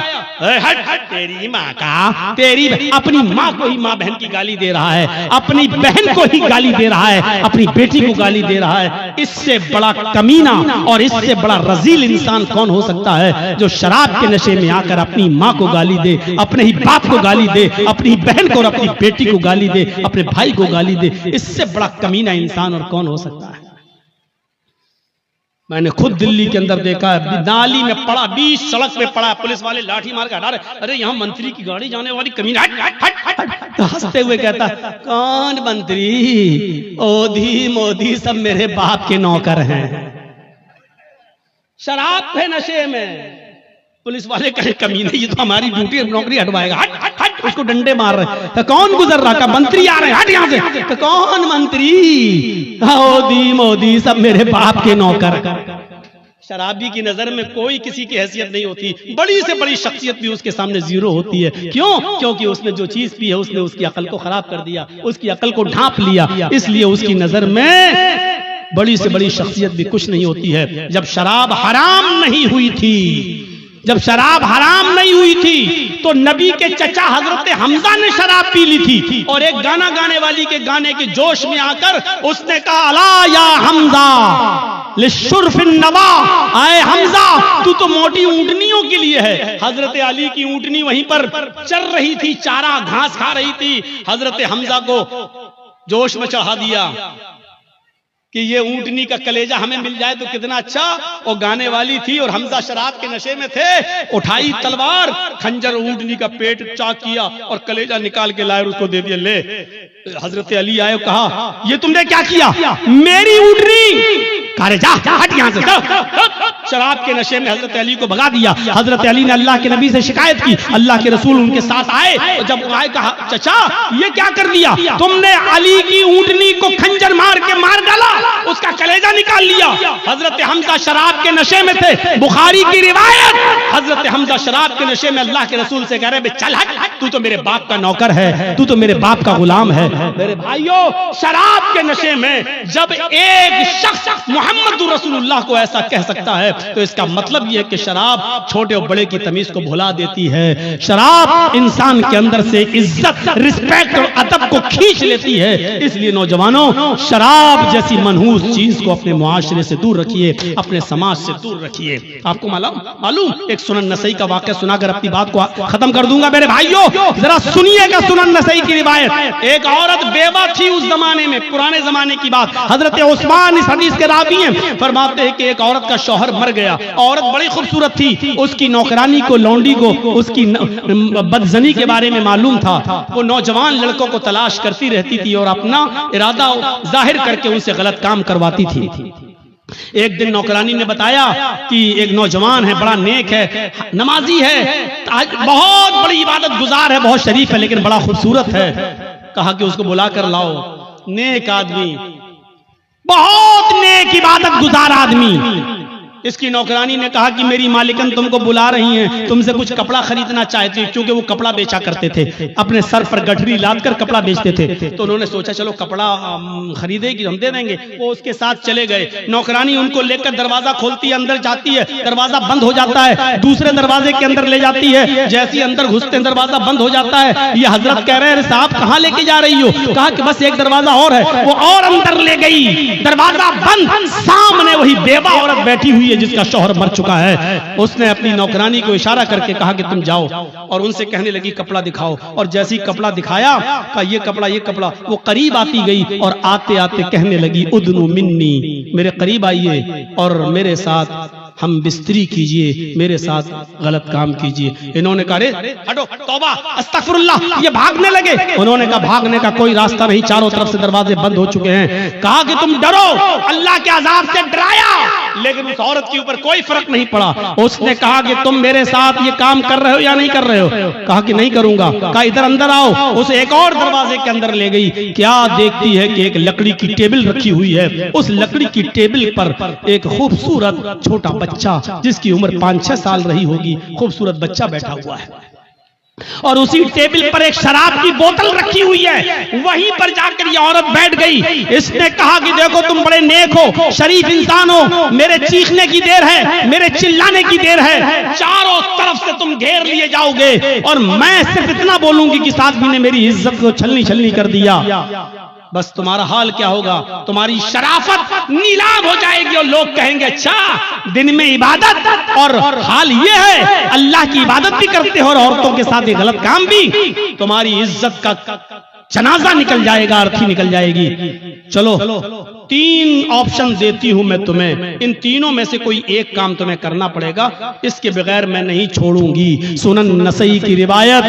हट हट, तेरी माँ का, तेरी अपनी माँ को ही माँ बहन की गाली दे रहा है, अपनी बहन को ही गाली दे रहा है, अपनी बेटी को गाली दे रहा है। इससे बड़ा कमीना और इससे बड़ा रजील इंसान कौन हो सकता है जो शराब के नशे में आकर अपनी माँ को गाली दे, अपने ही बाप को गाली दे, अपनी बहन को और अपनी बेटी को गाली दे, अपने भाई को गाली दे। इससे बड़ा कमीना इंसान और कौन हो सकता है? मैंने खुद दिल्ली के अंदर देखा है, नाली में पड़ा, बीच सड़क पे पड़ा, पुलिस वाले लाठी मार के हटा रहे, अरे यहाँ मंत्री की गाड़ी जाने वाली कमीना, हट हट हट हट। तो हंसते हुए कहता, कौन मंत्री, ओधी मोदी सब मेरे बाप के नौकर हैं। शराब पे नशे में पुलिस वाले कहे, कमीने ये तो हमारी ड्यूटी नौकरी हटवाएगा, हट हट हट, उसको डंडे मार रहे। तो कौन गुजर रहा? मंत्री आ रहे हैं, हट यहाँ से। तो कौन मंत्री, मोदी मोदी सब मेरे बाप के नौकर। शराबी की नजर में कोई किसी की हैसियत नहीं होती, बड़ी से बड़ी शख्सियत भी उसके सामने जीरो होती है। क्यों? क्योंकि उसने जो चीज पी है उसने उसकी अकल को खराब कर दिया, उसकी अकल को ढांप लिया, इसलिए उसकी नजर में बड़ी से बड़ी शख्सियत भी कुछ नहीं होती है। जब शराब हराम नहीं हुई थी, जब शराब हराम नहीं हुई थी तो नबी के चचा हजरत हमजा ने शराब पी ली थी, और एक गाना गाने वाली के गाने के जोश में आकर उसने कहा, अला या हमजा लिशुर्फिन नवा, आए हमजा तू तो मोटी ऊंटनियों के लिए है। हजरत अली की ऊंटनी वहीं पर चर रही थी, चारा घास खा रही थी। हजरत हमजा को जोश में चढ़ा दिया कि ये ऊंटनी का कलेजा हमें मिल जाए तो कितना अच्छा। और गाने वाली थी और हमजा शराब के नशे में थे, उठाई तलवार, खंजर ऊंटनी का पेट चाक किया और कलेजा निकाल के लाए, उसको दे दिया, ले। हजरत अली आए, कहा ये तुमने क्या किया? मेरी ऊंटनी, अरे जा हट यहाँ से। शराब के नशे में हजरत अली को भगा दिया। हजरत अली ने अल्लाह के नबी से शिकायत की, अल्लाह के रसूल उनके साथ आए, और जब आए कहा, चचा ये क्या कर दिया तुमने? अली की ऊंटनी को खंजर मार के मार डाला, उसका कलेजा निकाल लिया। हजरत हमजा शराब के नशे में थे, बुखारी की रिवायत, हजरत हमजा शराब के नशे में अल्लाह के रसूल से कह रहे, चल हट तू तो मेरे बाप का नौकर है, तू तो मेरे बाप का गुलाम है। मेरे भाइयों, शराब के नशे में जब एक शख्स मोहम्मद रसूलुल्लाह को ऐसा कह सकता है तो इसका मतलब यह है कि शराब छोटे और बड़े की तमीज को भुला देती है। शराब इंसान के अंदर से इज्जत, रिस्पेक्ट और अदब को खींच लेती है। इसलिए नौजवानों, शराब जैसी मनहूस चीज को अपने मुआशरे से दूर रखिए, अपने समाज से दूर रखिए। आपको मालूम एक सुनन नसई का वाक़या सुनाकर अपनी बात को खत्म कर दूंगा। मेरे भाइयों, जरा सुनिएगा सुनन नसई की रिवायत। एक औरत बेवा थी उस जमाने में, पुराने जमाने की बात। हजरत उस्मान इस हदीस के रावी हैं, फरमाते हैं कि एक औरत का शौहर मर गया। औरत बड़ी खूबसूरत थी, उसकी नौकरानी को, लौंडी को उसकी बदजनी के बारे में मालूम था। वो नौजवान लड़कों को तलाश करती रहती थी और अपना इरादा जाहिर करके उनसे गलत काम करवाती थी। एक दिन नौकरानी ने बताया कि एक नौजवान है, बड़ा नेक है, नमाजी है, बहुत बड़ी इबादत गुजार है, बहुत शरीफ है, लेकिन बड़ा खूबसूरत है। कहा कि उसको बुला कर लाओ। नेक आदमी, बहुत नेक इबादत गुजार आदमी। इसकी नौकरानी ने कहा कि मेरी मालिकन तुमको बुला रही हैं, तुमसे कुछ कपड़ा खरीदना चाहती है, क्योंकि वो कपड़ा बेचा करते थे, अपने सर पर गठरी लादकर कपड़ा बेचते थे। तो उन्होंने सोचा चलो कपड़ा खरीदेगी, हम दे देंगे। वो उसके साथ चले गए। नौकरानी उनको लेकर दरवाजा खोलती है, अंदर जाती है, दरवाजा बंद हो जाता है, दूसरे दरवाजे के अंदर ले जाती है। जैसे अंदर घुसते हैं दरवाजा बंद हो जाता है। ये हजरत कह रहे हैं साहब कहाँ लेके जा रही हो? कहा कि बस एक दरवाजा और है। वो और अंदर ले गई, दरवाजा बंद, सामने वही बेवा औरत बैठी हुई है जिसका शौहर मर चुका है। उसने अपनी नौकरानी को इशारा करके कहा कि तुम जाओ, और उनसे कहने लगी कपड़ा दिखाओ। और जैसे ही कपड़ा दिखाया, कहा ये कपड़ा। वो करीब आती गई और आते आते कहने लगी उदनु मिन्नी, मेरे करीब आइए और मेरे साथ हम बिस्तरी कीजिए, मेरे साथ गलत काम कीजिए। इन्होंने कहा रे हटो, तौबा, अस्तगफिरुल्लाह, ये भागने लगे। उन्होंने कहा भागने का कोई रास्ता नहीं, चारों तरफ से दरवाजे बंद हो चुके हैं। कहा कि तुम डरो, अल्लाह के अजाब से डराया, लेकिन उस औरत के ऊपर कोई फर्क नहीं पड़ा। उसने कहा कि तुम मेरे साथ ये काम कर रहे हो या नहीं कर रहे हो? कहा कि नहीं करूंगा। कहा इधर अंदर आओ। उसे एक और दरवाजे के अंदर ले गई। क्या देखती है कि एक लकड़ी की टेबल रखी हुई है। उस लकड़ी की टेबल पर एक खूबसूरत छोटा बच्चा, जिसकी उम्र 5-6 साल रही होगी, खूबसूरत बच्चा बैठा हुआ है। और उसी टेबल पर एक शराब की बोतल रखी हुई है। वहीं पर जाकर ये औरत बैठ गई। इसने कहा कि देखो तुम बड़े नेक हो, शरीफ इंसान हो, मेरे चीखने की देर है, मेरे चिल्लाने की देर है, चारों तरफ से तुम घेर लिए जाओगे और मैं सिर्फ इतना बोलूंगी कि साथ भी ने मेरी इज्जत को छलनी कर दिया। बस तुम्हारा हाल क्या होगा? तुम्हारी शराफत नीलाम हो जाएगी और लोग कहेंगे अच्छा दिन में इबादत और हाल ये है, अल्लाह की इबादत भी करते हो और औरतों के साथ ये गलत काम भी। तुम्हारी इज्जत का जनाजा निकल जाएगा, अर्थी निकल जाएगी। चलो 3 ऑप्शन देती हूं मैं तुम्हें, इन तीनों में से कोई एक काम तुम्हें करना पड़ेगा, इसके बगैर मैं नहीं छोड़ूंगी। सुनन नसई की रिवायत।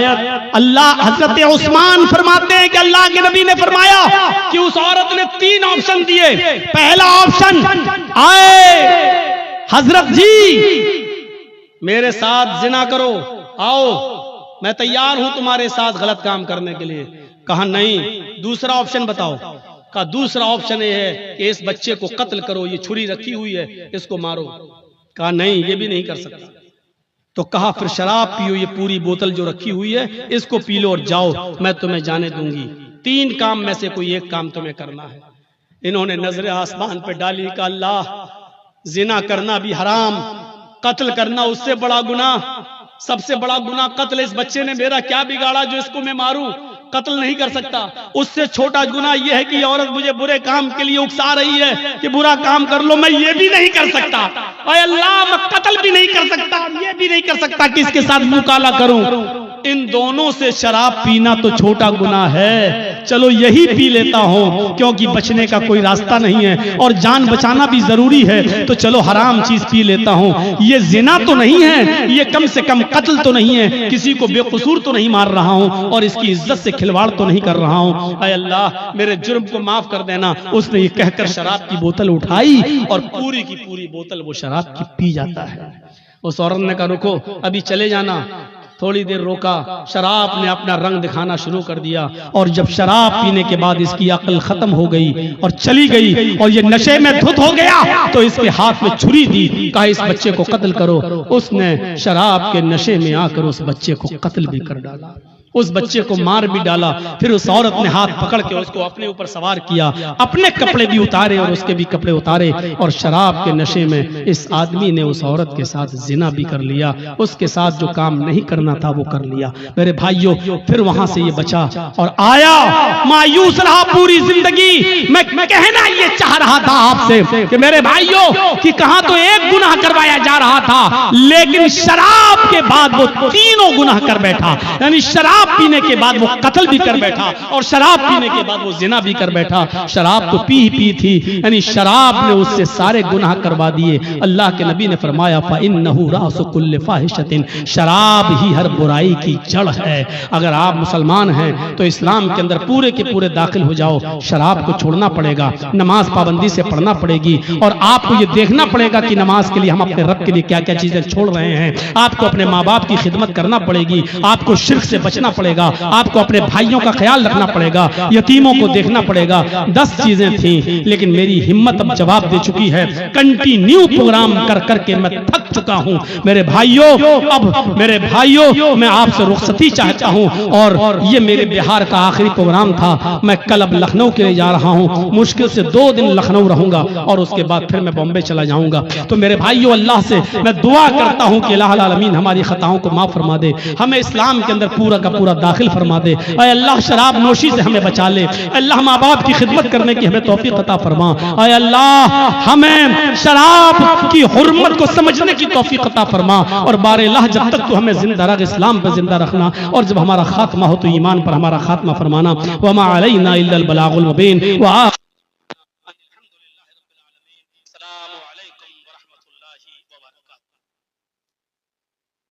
अल्लाह हजरत उस्मान फरमाते हैं कि अल्लाह के नबी ने फरमाया कि उस औरत ने 3 ऑप्शन दिए। पहला ऑप्शन, आए हजरत जी मेरे साथ जिना करो, आओ मैं तैयार हूं तुम्हारे साथ गलत काम करने के लिए। कहा नहीं। दूसरा ऑप्शन बताओ। कहा दूसरा ऑप्शन ये है कि इस बच्चे को कत्ल करो, ये छुरी रखी हुई है, इसको मारो। कहा नहीं, ये भी नहीं कर सकता। तो कहा फिर शराब पियो, ये पूरी बोतल जो रखी हुई है इसको पी लो और जाओ, मैं तुम्हें जाने दूंगी। 3 काम में से कोई एक काम तुम्हें करना है। इन्होंने नजरें आसमान पे डाली। कहा अल्लाह, जिना करना भी हराम, कत्ल करना उससे बड़ा गुनाह, सबसे बड़ा गुनाह कत्ल। इस बच्चे ने मेरा क्या बिगाड़ा जो इसको मैं मारूं? कत्ल नहीं कर सकता। उससे छोटा गुनाह यह है कि औरत मुझे बुरे काम के लिए उकसा रही है कि बुरा काम कर लो, मैं ये भी नहीं कर सकता। और अल्लाह, मैं कत्ल भी नहीं कर सकता, ये भी नहीं कर सकता कि इसके साथ मुंह काला करूं। इन दोनों से शराब पीना तो छोटा गुनाह है, चलो यही पी लेता हूं क्योंकि बचने का कोई रास्ता नहीं है और जान बचाना भी जरूरी है, तो चलो हराम चीज पी लेता हूं। ये जिना तो नहीं है, ये कम से कम कत्ल तो नहीं है, किसी को बेकसूर तो नहीं मार रहा हूं और इसकी इज्जत से खिलवाड़ तो नहीं कर रहा हूं। ऐ अल्लाह, मेरे जुर्म को माफ कर देना। उसने ये कहकर शराब की बोतल उठाई और पूरी की पूरी बोतल वो शराब की पी जाता है। उस औरत ने कहा रुको, अभी चले जाना। थोड़ी देर रोका, शराब ने अपना रंग दिखाना शुरू कर दिया और जब शराब पीने के बाद इसकी अक्ल खत्म हो गई और चली गई और ये नशे में धुत हो गया तो इसके हाथ में छुरी दी। कहा इस बच्चे को कत्ल करो। उसने शराब के नशे में आकर उस बच्चे को कत्ल भी कर डाला। उस बच्चे को मार भी डाला। फिर उस औरत ने हाथ पकड़ के उसको अपने ऊपर सवार किया, अपने कपड़े भी उतारे और उसके भी कपड़े उतारे, और शराब के नशे में इस आदमी ने उस औरत के साथ जिना भी कर लिया। उसके साथ जो काम नहीं करना था वो कर लिया। मेरे भाइयों, फिर वहां से ये बचा और आया, मायूस रहा पूरी जिंदगी। मैं कहना ये चाह रहा था आपसे कि मेरे भाइयों कि कहां तो एक गुनाह करवाया जा रहा था, लेकिन शराब के बाद वो तीनों गुनाह कर बैठा। यानी शराब पीने के बाद वो कत्ल भी कर बैठा, और शराब पीने के बाद वो जिना भी कर बैठा। शराब तो पी ही पी थी, यानी शराब ने उससे सारे गुनाह करवा दिए। अल्लाह के नबी ने फरमाया, फ़इन्नहु रासु कुल्लि फ़ाहिशतिन, शराब ही हर बुराई की जड़ है। अगर आप मुसलमान हैं तो इस्लाम के अंदर पूरे के पूरे दाखिल हो जाओ। शराब को छोड़ना पड़ेगा, नमाज पाबंदी से पढ़ना पड़ेगी, और आपको ये देखना पड़ेगा कि नमाज के लिए हम अपने रब के लिए क्या क्या चीजें छोड़ रहे हैं। आपको अपने माँ बाप की खिदमत करना पड़ेगी, आपको शिर्क से बचना पड़ेगा, आपको अपने भाइयों का ख्याल रखना पड़ेगा, यतीमों को देखना पड़ेगा। 10 चीजें थी, लेकिन मेरी हिम्मत अब जवाब दे चुकी है। कंटिन्यू प्रोग्राम कर करके मैं थक चुका हूं। मेरे भाइयों, अब मेरे भाइयों, मैं आपसे रुखसती चाहता हूं, और ये मेरे बिहार का आखिरी प्रोग्राम था। मैं कल अब लखनऊ के लिए जा रहा हूं। मुश्किल से 2 दिन लखनऊ रहूंगा और उसके बाद फिर मैं बॉम्बे चला जाऊंगा। तो मेरे भाइयों, अल्लाह से मैं दुआ करता हूं कि अल्लाह आलमीन हमारी खताओं को माफ फरमा दे, हमें इस्लाम के अंदर पूरा का पूरा दाखिल फरमा दे। ऐ अल्लाह, शराब नोशी से हमें बचा ले। अल्लाह, माँ बाप की खिदमत करने की हमें तौफीक अता फरमा। ऐ अल्लाह, हमें शराब की हुर्मत को समझने की तौफीक अता फरमा। और बारह जब तक तो हमें जिंदा रख, इस्लाम पर जिंदा रखना, और जब हमारा खात्मा हो तो ईमान पर हमारा खात्मा फरमाना। वमा अलैना इल्लल बलागुल मुबीन। अस्सलामु अलैकुम व रहमतुल्लाहि व बरकातुहू।